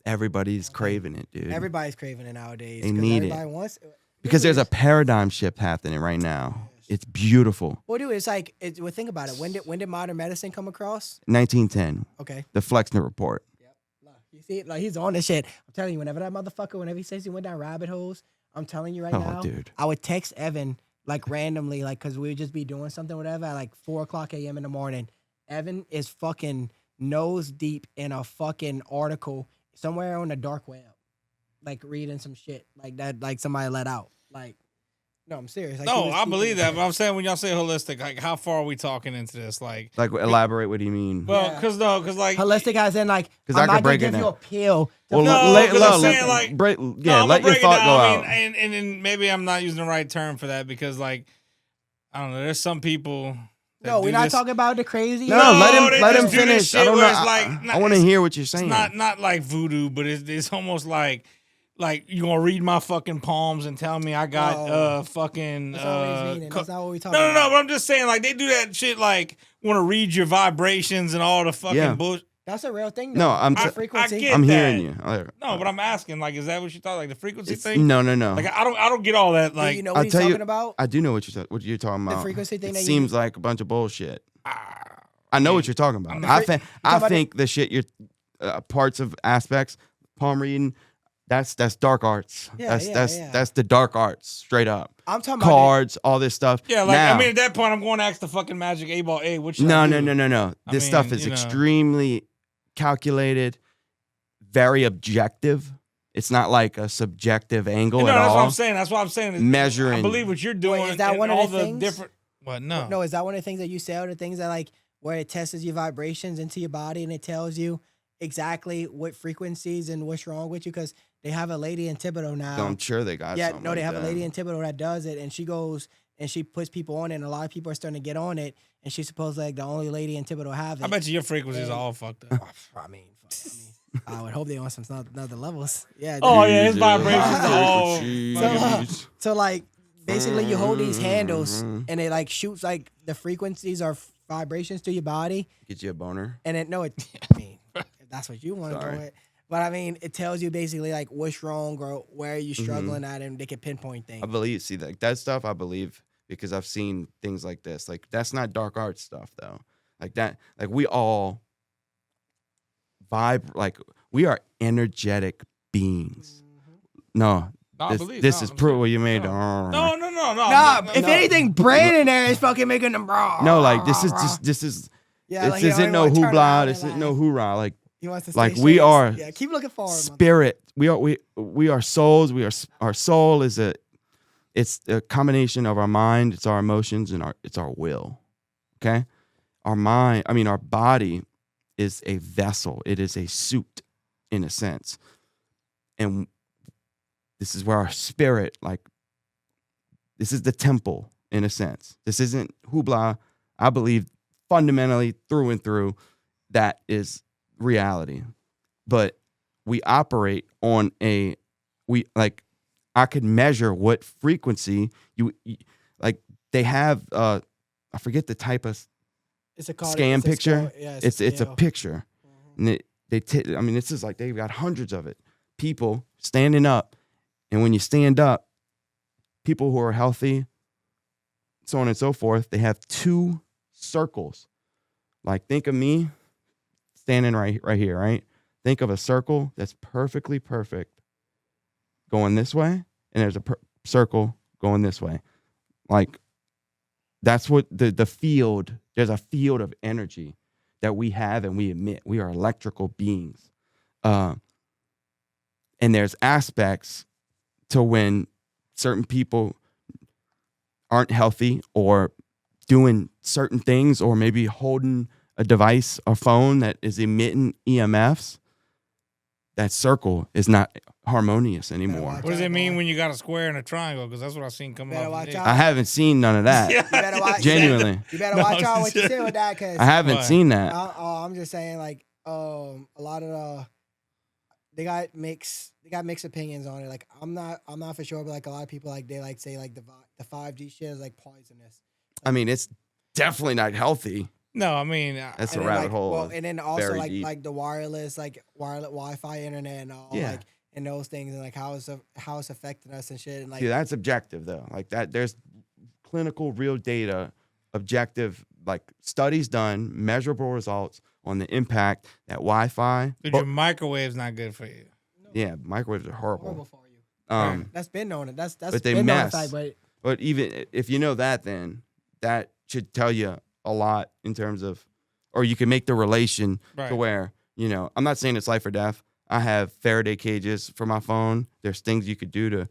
Everybody's craving it, dude. Everybody's craving it nowadays. They need everybody wants because there's a paradigm shift happening right now. It's beautiful. Well, dude, it's like well, think about it. When did modern medicine come across? 1910. Okay. The Flexner Report. Yep. You see, like he's on this shit. I'm telling you, whenever he says he went down rabbit holes, I'm telling you right now, dude. I would text Evan like randomly, like because we would just be doing something, whatever, at like 4:00 a.m. in the morning. Evan is fucking nose deep in a fucking article somewhere on the dark web, like reading some shit like that, like somebody let out, like. No, I'm serious. Like, no, I believe that. But I'm saying when y'all say holistic, like how far are we talking into this? Like elaborate. What do you mean? Well, because like holistic as in like I'm not gonna give you a pill. Well, I'm saying like let your thought go out. And maybe I'm not using the right term for that because like I don't know. There's some people No, we're not talking about the crazy. No, No, let him do this finish. shit I don't know. where it's like- I want to hear what you're saying. It's not like voodoo, but it's almost like you gonna read my fucking palms and tell me I got fucking. That's not what he's meaning. That's not what we talking No, about. but I'm just saying like they do that shit like want to read your vibrations and all the fucking bullshit. That's a real thing. No, though. I'm frequency. I get I'm that. hearing you. No, but I'm asking like, is that what you thought? Like the frequency thing? No. Like I don't get all that. Like you know what he's talking about? I do know what you're talking about. The frequency thing. It that seems like a bunch of bullshit. I know what you're talking about. I think the shit you're parts of aspects, palm reading, that's dark arts. Yeah, that's the dark arts straight up. I'm talking cards, all this stuff. Yeah, like now, I mean, at that point, I'm going to ask the fucking magic 8-ball. Hey, what should no. I do? This I stuff mean, is extremely calculated, very objective. It's not like a subjective angle at that's all. what I'm saying. That's what I'm saying. Measuring. I believe what you're doing. Wait, is that one of all the things? different? What? No. No, is that one of the things that you say? Are the things that like where it tests your vibrations into your body and it tells you exactly what frequencies and what's wrong with you? Because they have a lady in Thibodeau now. I'm sure they got. Yeah, something no, they like have that. a lady in Thibodeau that does it, and she goes and she puts people on it, and a lot of people are starting to get on it, and she's supposedly like the only lady in Thibodeau have it. I bet you your frequencies are all fucked up. I mean, I would hope they on some other levels. Yeah. Oh yeah, his vibrations are all. So like basically you hold these handles and it like shoots like the frequencies or vibrations to your body. Get you a boner. And it I mean, if that's what you want to do it. But I mean, it tells you basically like what's wrong or where you're struggling at, and they can pinpoint things. I believe. See, like that stuff, I believe because I've seen things like this. Like that's not dark arts stuff though. Like that. Like we all vibe. Like we are energetic beings. No. This is proof what you made. No. Nah, if anything, Brandon there is fucking making them raw. No, like this is. Yeah, this isn't no hoopla. This isn't no hoorah. Like he wants to like stay we shades. are. Yeah, keep looking forward. Spirit. We are souls. Our soul is it's a combination of our mind, it's our emotions, and it's our will. Okay, our body is a vessel. It is a suit, in a sense, and this is where our spirit, like, this is the temple, in a sense. This isn't hoopla. I believe fundamentally through and through that is reality. But we operate on I could measure what frequency you like. They have I forget the type of scan picture. It's a picture, and this is like they've got hundreds of it. People standing up. And when you stand up, people who are healthy, so on and so forth, they have two circles. Like think of me standing right here, right? Think of a circle that's perfectly perfect going this way, and there's a circle going this way. Like that's what the field, there's a field of energy that we have and we emit. We are electrical beings. And there's aspects to when certain people aren't healthy or doing certain things or maybe holding a device, a phone that is emitting EMFs, that circle is not harmonious anymore. What does it mean when you got a square and a triangle? Because that's what I've seen coming up. I haven't seen none of that. You better watch, genuinely. You better watch out what you say with that, because I haven't seen that. I'm just saying, like, a lot of they got mixed opinions on it. Like, I'm not for sure, but like a lot of people like they like say like the 5G shit is like poisonous. I mean, it's definitely not healthy. No, I mean that's a rabbit hole. Well, and then also like the wireless Wi-Fi internet and all, like, and those things, and like how it's affecting us and shit. And like, see, that's objective though. Like that, there's clinical, real data, objective, like studies done, measurable results on the impact that Wi-Fi. Dude, your microwave's not good for you. Yeah, microwaves are horrible for you. That's been known. That's but they been mess. notified, but even if you know that, then that should tell you a lot in terms of, or you can make the relation to where, I'm not saying it's life or death. I have Faraday cages for my phone. There's things you could do to.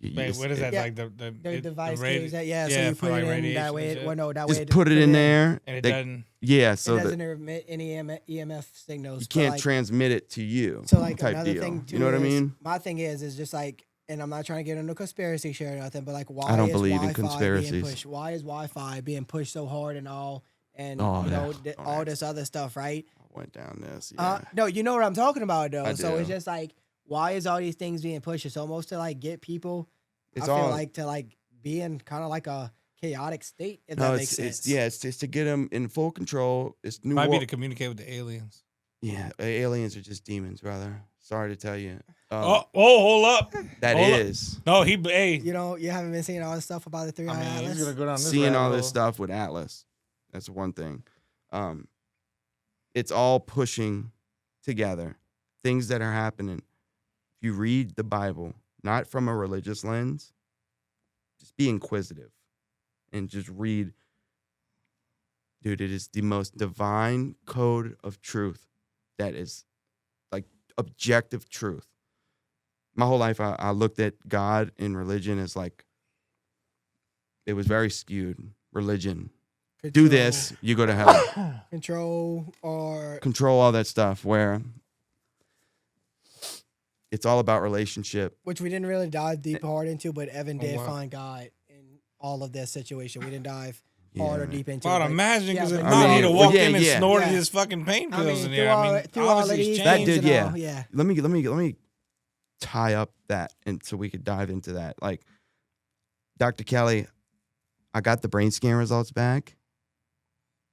Wait, what is that? Yeah. Like the device cage that, so you put like it in that way. That just way. Put it in there. And it doesn't. Yeah, so it doesn't emit any EMF signals. You can't transmit it to you. So like type another deal. thing too, you know what I mean? My thing is just like and I'm not trying to get into conspiracy share or nothing, but like, why I don't is believe in Wi-Fi being conspiracies. pushed? Why is Wi-Fi being pushed so hard and all, and Oh, you yeah. know, Don't all ask. this other stuff, right? I went down this. Yeah. No, you know what I'm talking about though. I So it's do. just like, why is all these things being pushed? It's almost to like get people. It's I feel all like to like be in kind of like a chaotic state. If no. that makes sense. It's to get them in full control. It's new. Might be world. to communicate with the aliens. Yeah, aliens are just demons, brother. Sorry to tell you. Hold up. That hold up. is No, hey. You know, you haven't been seeing all this stuff about the three eye atlas. He's gonna go down this seeing all rabbit this hole. stuff with Atlas. That's one thing. It's all pushing together things that are happening. If you read the Bible, not from a religious lens, just be inquisitive and just read. Dude, it is the most divine code of truth that is like objective truth. My whole life, I looked at God and religion as like, it was very skewed. Religion. Do this, you go to hell. Control or Control all that stuff where it's all about relationship. which we didn't really dive deep hard into, but Evan did wow. find God in all of that situation. We didn't dive hard or man. deep into I'd it. but- imagine because yeah, if but- not, I mean, he'd have well, walked yeah, in and yeah. snorted Yeah. his fucking pain I pills mean, in through there. all, I mean, through all of obviously these he's That things dude, and yeah. all, yeah. Let me tie up that and so we could dive into that. Like, Dr. Kelly, I got the brain scan results back.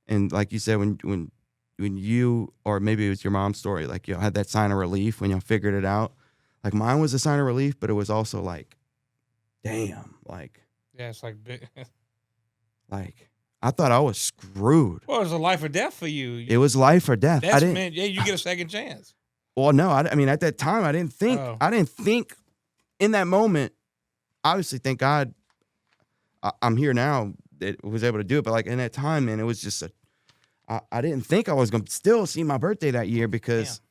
And like you said, when you, or maybe it was your mom's story, like you had that sign of relief when you figured it out. Like mine was a sign of relief, but it was also like, damn, like Yeah, it's like big. I thought I was screwed. Well, it was a life or death for you. It was life or death. That's meant, you get a second chance. Well, no, I mean, at that time, I didn't think in that moment, obviously, thank God I'm here now that was able to do it. But like in that time, man, it was just I didn't think I was going to still see my birthday that year because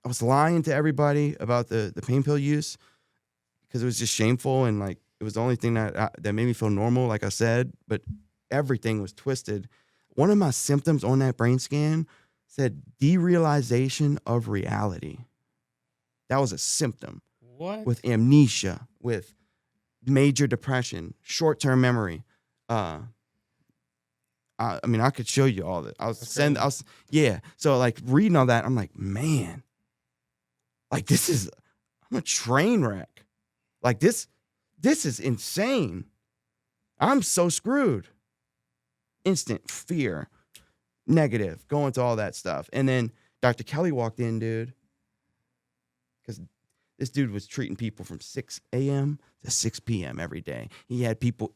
I was lying to everybody about the pain pill use because it was just shameful. And like, it was the only thing that made me feel normal, like I said, but everything was twisted. One of my symptoms on that brain scan said derealization of reality. That was a symptom. What? With amnesia, with major depression, short-term memory. I mean, I could show you all that. So like reading all that, I'm like, man, like I'm a train wreck. Like this is insane. I'm so screwed. Instant fear, negative, going to all that stuff. And then Dr. Kelly walked in, dude, because this dude was treating people from 6 a.m. to 6 p.m. every day. He had people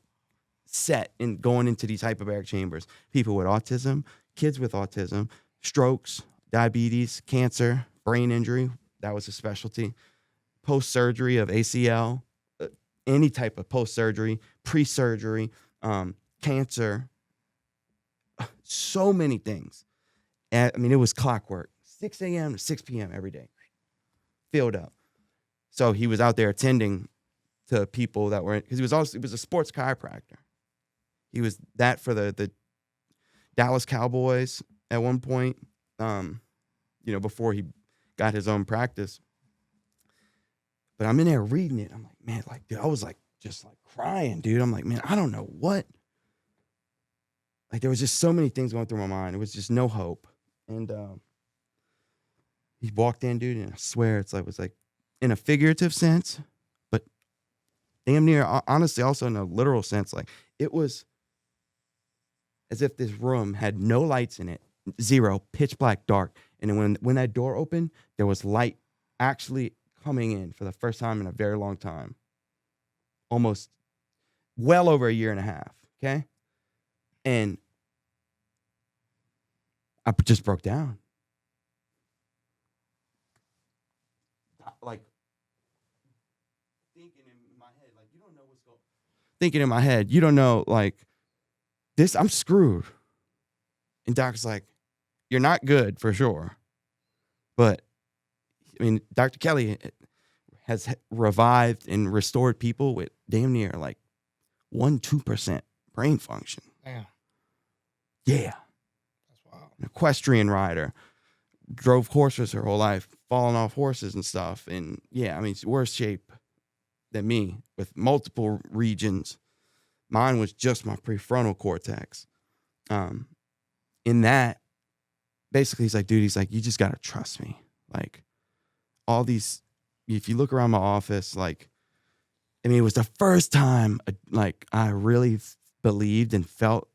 set and going into these hyperbaric chambers. People with autism, kids with autism, strokes, diabetes, cancer, brain injury. That was a specialty. Post-surgery of ACL, any type of post-surgery, pre-surgery, cancer. So many things. And, I mean, it was clockwork. 6 a.m. to 6 p.m. every day. Filled up. So he was out there attending to people that were, because he was a sports chiropractor. He was that for the Dallas Cowboys at one point, before he got his own practice. But I'm in there reading it. I'm like, man, like, dude, I was like, just like crying, dude. I'm like, man, I don't know what. Like, there was just so many things going through my mind. It was just no hope. And he walked in, dude, and I swear it was like in a figurative sense, but damn near, honestly, also in a literal sense. Like, it was as if this room had no lights in it, zero, pitch black, dark. And then when that door opened, there was light actually coming in for the first time in a very long time. Almost well over a year and a half, okay? And I just broke down. Like, thinking in my head, like, you don't know what's going on. Thinking in my head, you don't know, like, this, I'm screwed. And Doc's like, you're not good for sure. But, I mean, Dr. Kelly has revived and restored people with damn near like 1-2% brain function. Damn. Yeah. That's wild. An equestrian rider, drove horses her whole life, falling off horses and stuff. And yeah, I mean, it's worst shape than me with multiple regions. Mine was just my prefrontal cortex. In that, basically, he's like, dude, he's like, you just got to trust me. Like, all these, if you look around my office, like, I mean, it was the first time, like, I really believed and felt,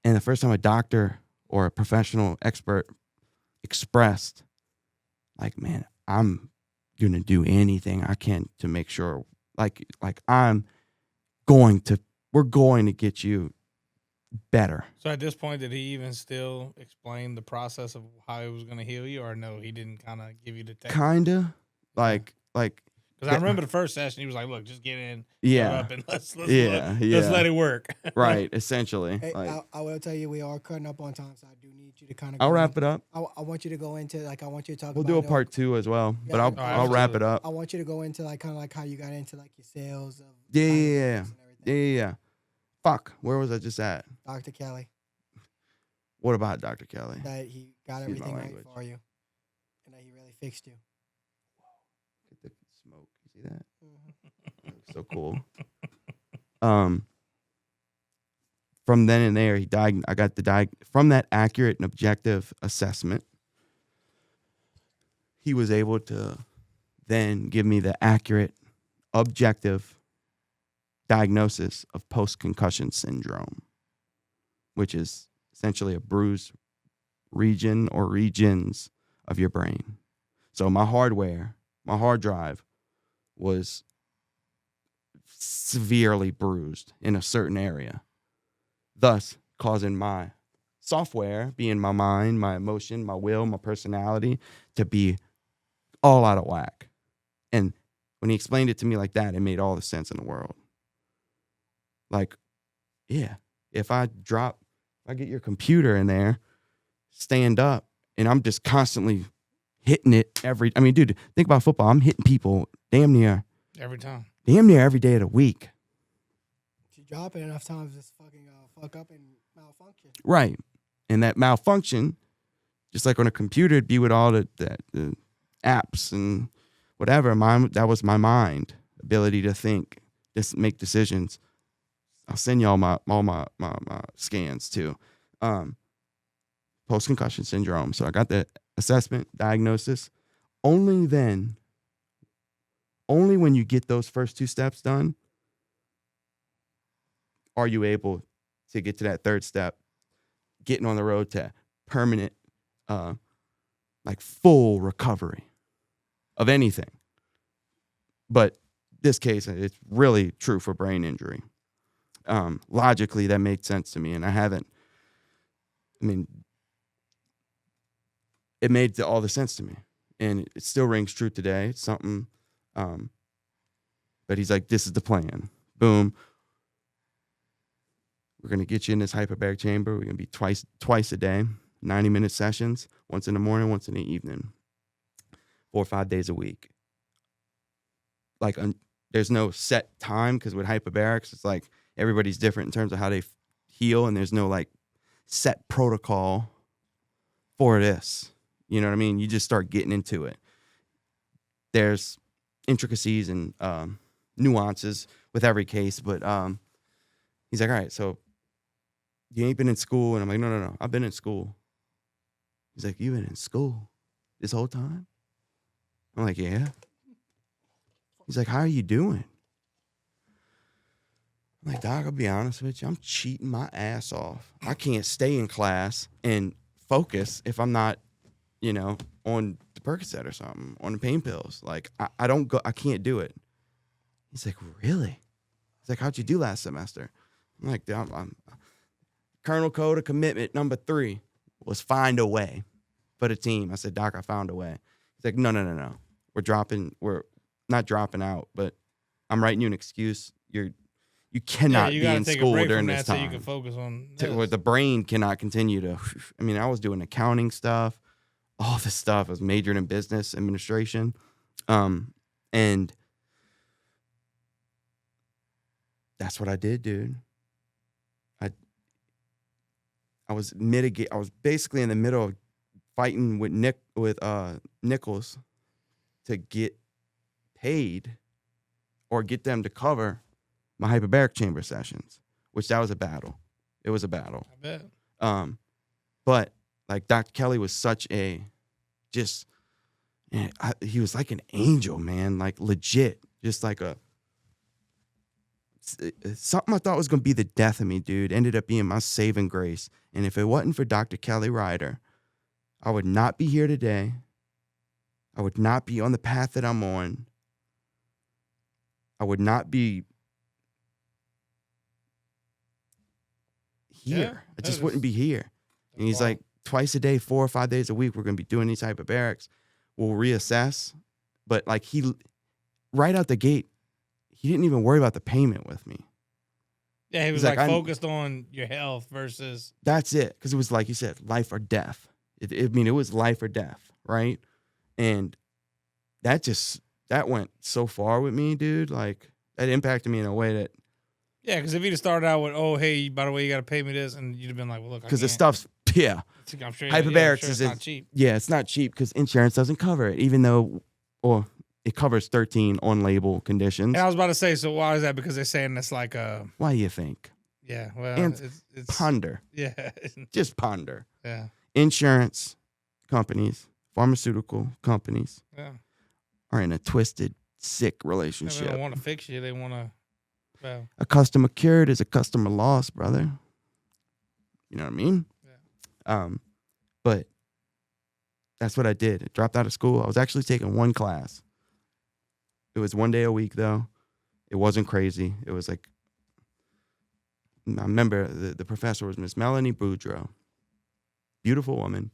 and the first time a doctor or a professional expert expressed, like, man, I'm going to do anything I can to make sure, like we're going to get you better. So at this point, did he even still explain the process of how he was going to heal you, or no, he didn't kind of give you the technique? Kinda, like. Because I remember the first session, he was like, "Look, just get in, yeah, up, and let's let it work." Right, essentially. Hey, like, I will tell you, we are cutting up on time, so I do need you to kind of. I'll wrap it up. I want you to go into I want you to talk. We'll about do a part 2 as well, but I'll wrap it up. I want you to go into kind of how you got into your sales. Yeah. Fuck, where was I just at? Dr. Kelly. What about Dr. Kelly? That he got everything right for you, and that he really fixed you. Get the smoke. You see that? That looks so cool. From then and there, I got from that accurate and objective assessment. He was able to then give me the accurate, objective diagnosis of post-concussion syndrome, which is essentially a bruised region or regions of your brain. So my hard drive was severely bruised in a certain area, thus causing my software, being my mind, my emotion, my will, my personality, to be all out of whack. And when he explained it to me like that, it made all the sense in the world. Like, yeah, if I get your computer in there, stand up, and I'm just constantly hitting it dude, think about football. I'm hitting people damn near every day of the week. If you drop it enough times, it's fucking fuck up and malfunction. Right. And that malfunction, just like on a computer, it'd be with all the apps and whatever. That was my mind, ability to think, just make decisions. I'll send you all my scans too. Post-concussion syndrome. So I got the assessment, diagnosis. Only when you get those first 2 steps done, are you able to get to that third step, getting on the road to permanent, full recovery of anything. But this case, it's really true for brain injury. Logically, that made sense to me, and it made all the sense to me, and it still rings true today. It's something, but he's like, this is the plan. Boom. We're going to get you in this hyperbaric chamber. We're going to be twice a day, 90-minute sessions, once in the morning, once in the evening, 4 or 5 days a week. There's no set time, because with hyperbarics, it's like everybody's different in terms of how they heal, and there's no set protocol for this. You know what I mean? You just start getting into it. There's intricacies and nuances with every case, but he's like, all right, so you ain't been in school? And I'm like, no, I've been in school. He's like, you've been in school this whole time? I'm like, yeah. He's like, how are you doing? I'm like, Doc, I'll be honest with you. I'm cheating my ass off. I can't stay in class and focus if I'm not, on the Percocet or something, on the pain pills. I can't do it. He's like, really? He's like, how'd you do last semester? I'm like, I'm Kernel Code of Commitment number 3 was find a way for the team. I said, Doc, I found a way. He's like, no. We're not dropping out, but I'm writing you an excuse. You cannot be in school during this time. So you can focus on the brain cannot continue to. I was doing accounting stuff, all this stuff. I was majoring in business administration, and that's what I did, dude. I was basically in the middle of fighting with Nicholls to get paid or get them to cover my hyperbaric chamber sessions, which that was a battle. It was a battle. I bet. But like Dr. Kelly was such a he was like an angel, man, like legit, just like something I thought was going to be the death of me, dude, ended up being my saving grace. And if it wasn't for Dr. Kelly Ryder, I would not be here today. I would not be on the path that I'm on. I would not be here. Yeah, I just wouldn't be here. And he's like, twice a day, 4 or 5 days a week, we're going to be doing these hyperbarics. We'll reassess. But like right out the gate, he didn't even worry about the payment with me. Yeah, he was like focused on your health versus. That's it. Because it was like you said, life or death. It was life or death, right? And that went so far with me, dude. Like, that impacted me in a way that. Yeah, because if he'd have started out with, oh, hey, by the way, you got to pay me this, and you'd have been like, well, look, because the stuff's, yeah. I'm sure, hyperbarics is not cheap. Yeah, it's not cheap because insurance doesn't cover it, even though, it covers 13 on-label conditions. And I was about to say, so why is that? Because they're saying it's like a. Why do you think? Yeah, well, and it's ponder. Yeah. Just ponder. Yeah. Insurance companies, pharmaceutical companies are in a twisted, sick relationship. They don't want to fix you. They want to. Well. A customer cured is a customer lost, brother. You know what I mean? Yeah. But that's what I did. I dropped out of school. I was actually taking one class. It was 1 day a week, though. It wasn't crazy. It was like, I remember the professor was Miss Melanie Boudreau. Beautiful woman.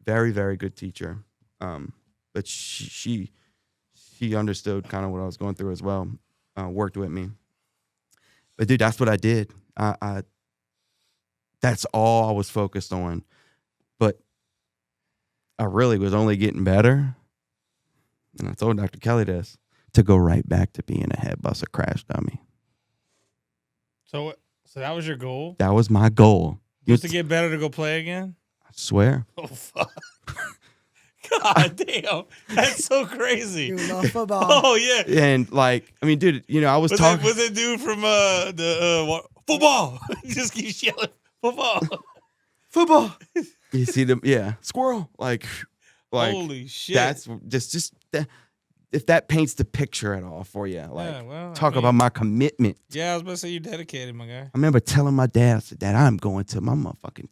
Very, very good teacher. But she understood kind of what I was going through as well. Worked with me. But dude, that's what I did. That's all I was focused on. But I really was only getting better. And I told Dr. Kelly this, to go right back to being a Head-Bussah crash dummy. So that was your goal? That was my goal. Just to get better to go play again? I swear. Oh, fuck. God damn. That's so crazy. You love football. Oh, yeah. And like, I mean, dude, I was talking. Was it dude from what? Football? Just keep yelling, football. Football. You see them, yeah. Squirrel. Like holy shit. That's just if that paints the picture at all for you. Like, about my commitment. Yeah, I was about to say you're dedicated, my guy. I remember telling my dad that I'm going to my motherfucking,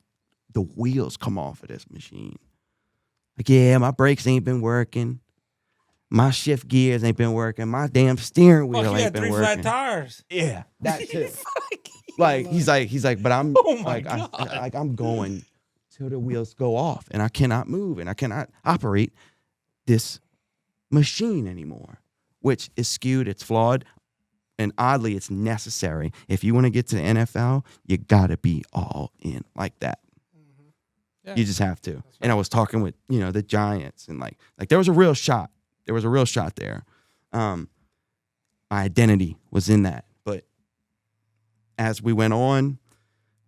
the wheels come off of this machine. Like, yeah, my brakes ain't been working. My shift gears ain't been working. My damn steering wheel ain't been working. 3 flat tires. Yeah, that's it. Like, he's like, but I'm I'm going till the wheels go off, and I cannot move, and I cannot operate this machine anymore, which is skewed, it's flawed, and oddly, it's necessary. If you want to get to the NFL, you gotta be all in like that. Yeah. You just have to. Right. And I was talking with, the Giants, and like there was a real shot. There was a real shot there. My identity was in that. But as we went on,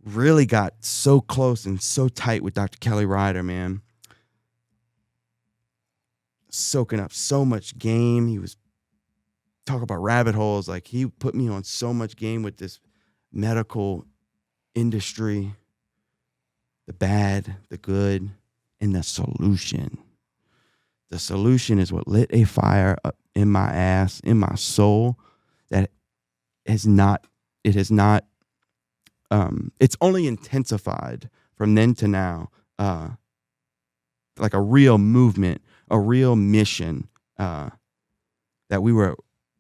really got so close and so tight with Dr. Kelly Ryder, man. Soaking up so much game. He was talking about rabbit holes. Like, he put me on so much game with this medical industry. The bad, the good, and the solution. The solution is what lit a fire up in my ass, in my soul, that it's only intensified from then to now. Like a real movement, a real mission that we were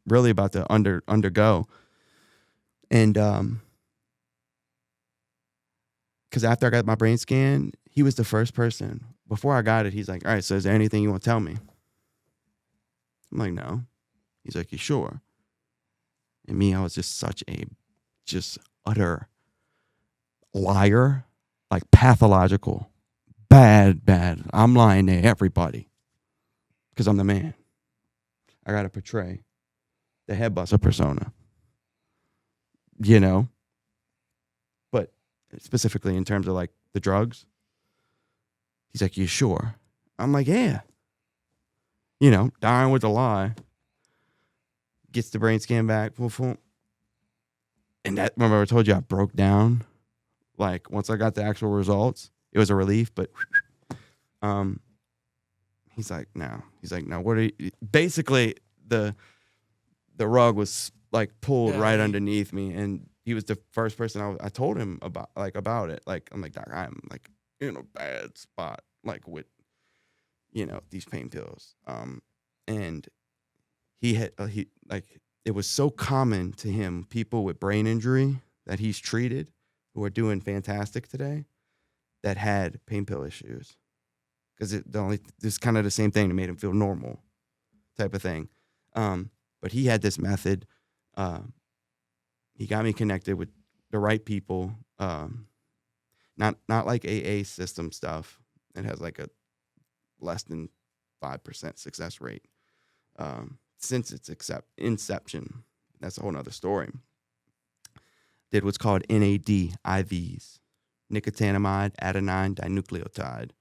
really about to undergo. And because after I got my brain scan, he was the first person. Before I got it, he's like, all right, so is there anything you want to tell me? I'm like, no. He's like, you sure? And me, I was just such a utter liar, like pathological, bad. I'm lying to everybody because I'm the man. I got to portray the Head-Bussah persona, but specifically in terms of like the drugs. He's like, you sure? I'm like, yeah. Dying with a lie. gets the brain scan back. And that, remember I told you I broke down. Like once I got the actual results, it was a relief. But he's like, no. He's like, no. What are you? Basically, the rug was like pulled right underneath me, and he was the first person I told him about it. Like I'm like, Doc, I'm like in a bad spot, like with these pain pills. And he it was so common to him, people with brain injury that he's treated who are doing fantastic today that had pain pill issues. Because it's kind of the same thing that made him feel normal type of thing. But he had this method. He got me connected with the right people. Not like AA system stuff. It has like a less than 5% success rate. Since its inception. That's a whole nother story. Did what's called NAD IVs, nicotinamide adenine dinucleotide.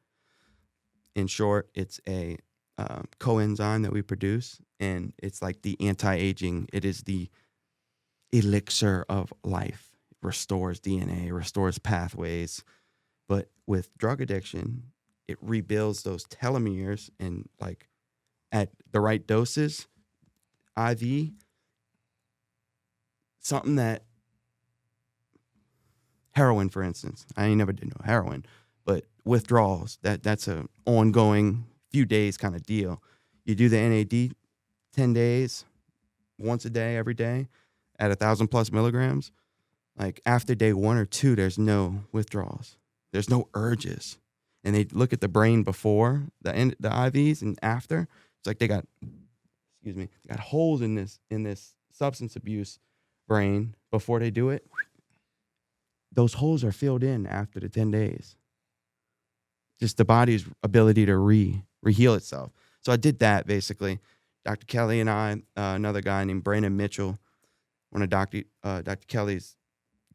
In short, it's a coenzyme that we produce, and it's like the anti-aging. It is the elixir of life. It restores DNA, restores pathways. But with drug addiction, it rebuilds those telomeres, and like at the right doses, IV, something that heroin, for instance. I never did no heroin, but withdrawals, that's an ongoing few days kind of deal. You do the NAD 10 days, once a day, every day, at 1,000+ milligrams. Like after day 1 or 2, there's no withdrawals. There's no urges. And they look at the brain before the IVs and after. It's like they got holes in this substance abuse brain before they do it. Those holes are filled in after the 10 days. Just the body's ability to re-heal itself. So I did that basically. Dr. Kelly and I, another guy named Brandon Mitchell, one of Dr. Kelly's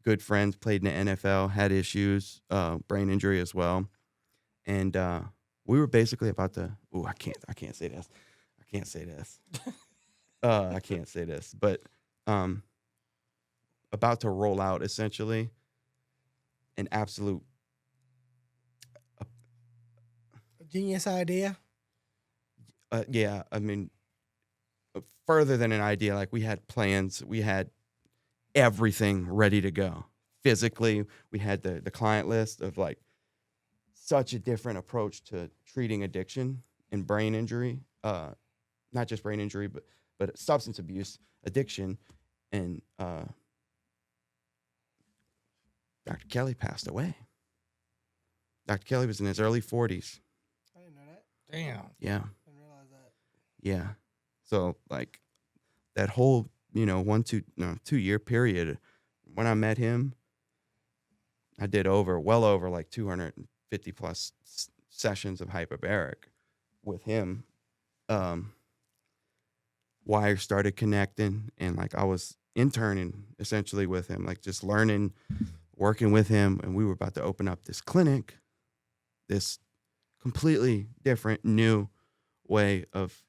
good friends, played in the NFL, had issues, brain injury as well. And we were basically about to, I can't say this. I can't say this, but about to roll out essentially an absolute genius idea. Yeah, I mean, further than an idea, like we had plans, we had everything ready to go. Physically, we had the client list of like such a different approach to treating addiction and brain injury. Not just brain injury, but substance abuse, addiction, and Dr. Kelly passed away. Dr. Kelly was in his early 40s. I didn't know that. Damn. Yeah. I didn't realize that. Yeah. So like that whole 2 year period, when I met him, I did well over like 250+ sessions of hyperbaric with him. Wires started connecting, and like I was interning essentially with him, like just learning, working with him, and we were about to open up this clinic, this completely different new way of,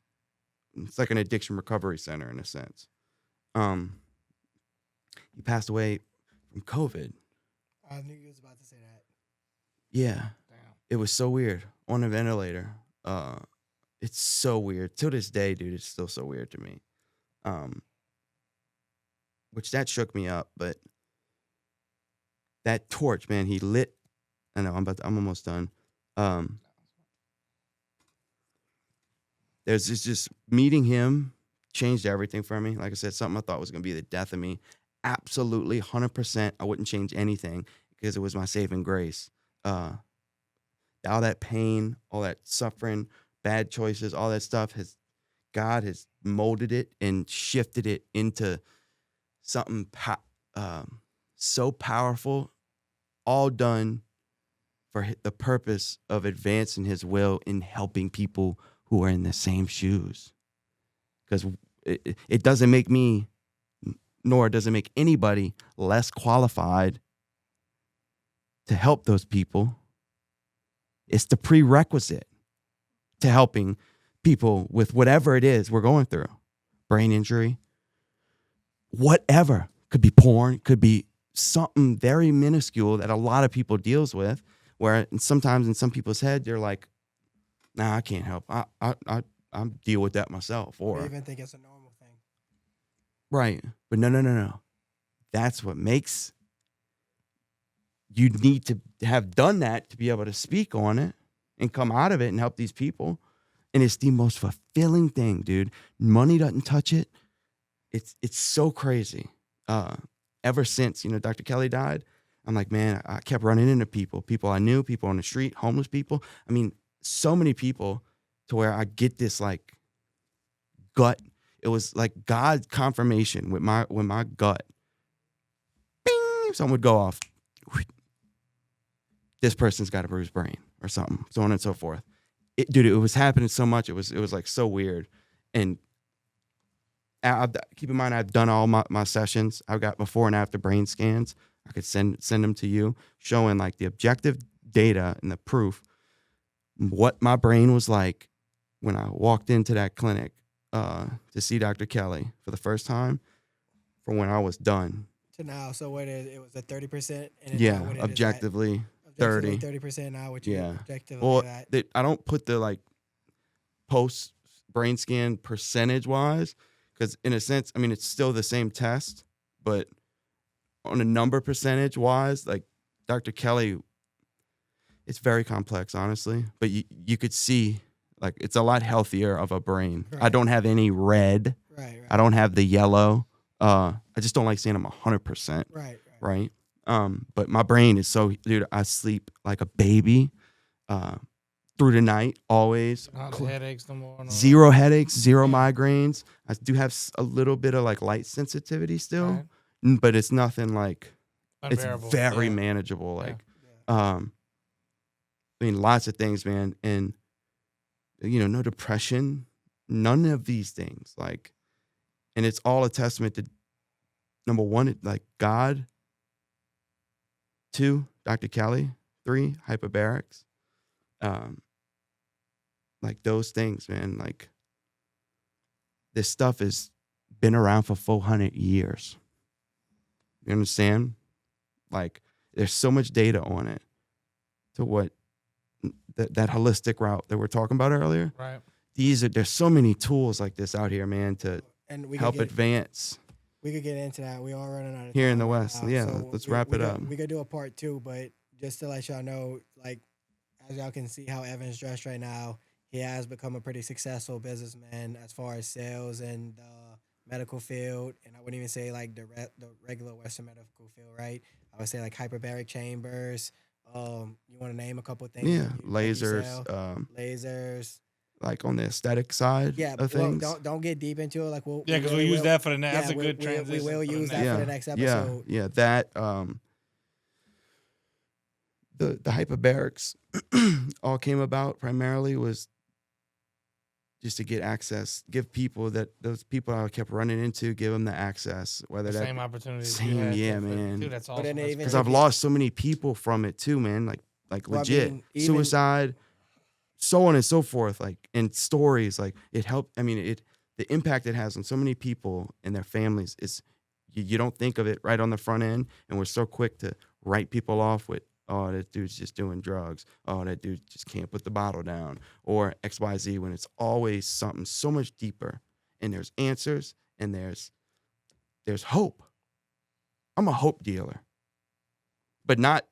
it's like an addiction recovery center in a sense. He passed away from COVID. I knew you was about to say that. Yeah. Damn. It was so weird. On a ventilator. It's so weird. Till this day, dude, it's still so weird to me. Which that shook me up, but that torch, man, he lit. I know, I'm almost done. There's just meeting him changed everything for me. Like I said, something I thought was going to be the death of me. Absolutely, 100%. I wouldn't change anything because it was my saving grace. All that pain, all that suffering, bad choices, all that stuff, God has molded it and shifted it into something so powerful, all done for the purpose of advancing his will in helping people who are in the same shoes. Because it doesn't make me, nor does it make anybody less qualified to help those people. It's the prerequisite to helping people with whatever it is we're going through. Brain injury, whatever. Could be porn, could be something very minuscule that a lot of people deals with, where sometimes in some people's head, they're like, nah, I can't help. I deal with that myself. Or even think it's a normal thing. Right. But no. That's what makes you need to have done that to be able to speak on it and come out of it and help these people. And it's the most fulfilling thing, dude. Money doesn't touch it. It's so crazy. Ever since, Dr. Kelly died, I'm like, man, I kept running into people I knew, people on the street, homeless people. I mean, so many people to where I get this like gut. It was like God's confirmation with my gut. Bing, something would go off. This person's got a bruised brain or something, so on and so forth. Dude, it was happening so much. It was like so weird. And keep in mind, I've done all my sessions. I've got before and after brain scans. I could send them to you, showing like the objective data and the proof, what my brain was like when I walked into that clinic to see Dr. Kelly for the first time, from when I was done to now. So what it was a 30%. Yeah, objectively 30. 30% now. What you objectively? Well, I don't put the like post brain scan percentage wise. Because in a sense, I mean, it's still the same test, but on a number percentage wise, like Dr. Kelly, it's very complex, honestly. But you could see, like, it's a lot healthier of a brain. Right. I don't have any red. Right. I don't have the yellow. I just don't like seeing them 100%. Right. But my brain is so, dude, I sleep like a baby. Through the night, always. Not headaches no more. Zero headaches, zero migraines. I do have a little bit of like light sensitivity still, but it's nothing like unbearable. It's very manageable. Like, I mean, lots of things, man, and no depression, none of these things. Like, and it's all a testament to number one, like God. 2, Dr. Kelly. 3, hyperbarics. Like those things, man, like this stuff has been around for 400 years. You understand? Like there's so much data on it to what that holistic route that we're talking about earlier. Right. There's so many tools like this out here, man, to help advance. We could get into that. We are running out of time here in the West. Now, yeah, so let's wrap it up. We could do a part 2, but just to let y'all know, like, as y'all can see how Evan's dressed right now, he has become a pretty successful businessman as far as sales and medical field. And I wouldn't even say like the regular Western medical field, right? I would say like hyperbaric chambers. You want to name a couple of things? Yeah, lasers. Lasers. Like on the aesthetic side of things. Don't get deep into it. Like because we'll use that for the next. That's a good transition. We will use that for the next episode. Yeah. That the hyperbarics all came about primarily was just to get access, give people those people I kept running into, give them the access. Whether the same opportunities. Man. Dude, that's awesome. Because I've lost so many people from it too, man. Like legit suicide, so on and so forth. Like and stories, like it helped. I mean, the impact it has on so many people and their families is you don't think of it right on the front end, and we're so quick to write people off with, oh, that dude's just doing drugs. Oh, that dude just can't put the bottle down. Or XYZ, when it's always something so much deeper. And there's answers and there's hope. I'm a hope dealer. But not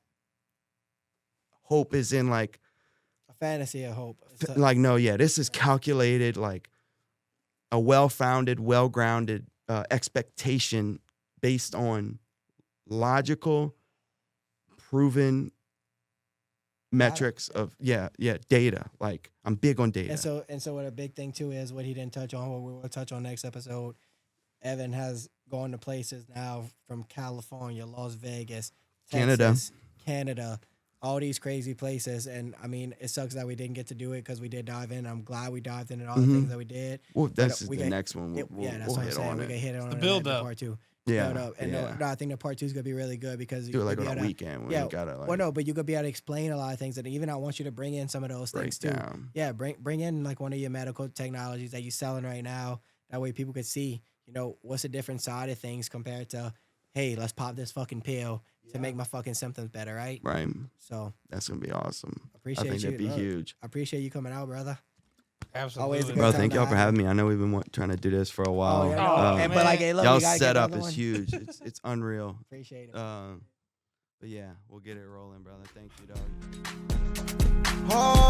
hope is in like a fantasy of hope. Like, no, yeah, this is calculated, like a well-founded, well-grounded expectation based on logical, proven metrics of data. Like I'm big on data. And so what a big thing too is what he didn't touch on, what we will touch on next episode. Evan has gone to places now from California, Las Vegas, Texas, Canada, all these crazy places. And I mean, it sucks that we didn't get to do it because we did dive in. I'm glad we dived into all the things that we did. Well, that's the next one. We'll that's what I'm saying. We can hit it on the build up part 2. Yeah. And no, I think the part 2 is gonna be really good because do it like on a weekend when you gotta like. Well, no, but you could be able to explain a lot of things, and even I want you to bring in some of those things too. Down. Yeah, bring in like one of your medical technologies that you're selling right now. That way people could see, you know, what's a different side of things compared to, hey, let's pop this fucking pill to make my fucking symptoms better, right? Right. So that's gonna be awesome. Appreciate I think that'd be huge. I appreciate you coming out, brother. Absolutely. Always a good Bro, time thank to y'all for have having me. I know we've been trying to do this for a while. Oh, yeah, no. man. But like, hey, look, y'all we gotta get setup another is one. huge. It's unreal. Appreciate it. But yeah, we'll get it rolling, brother. Thank you, dog. Oh.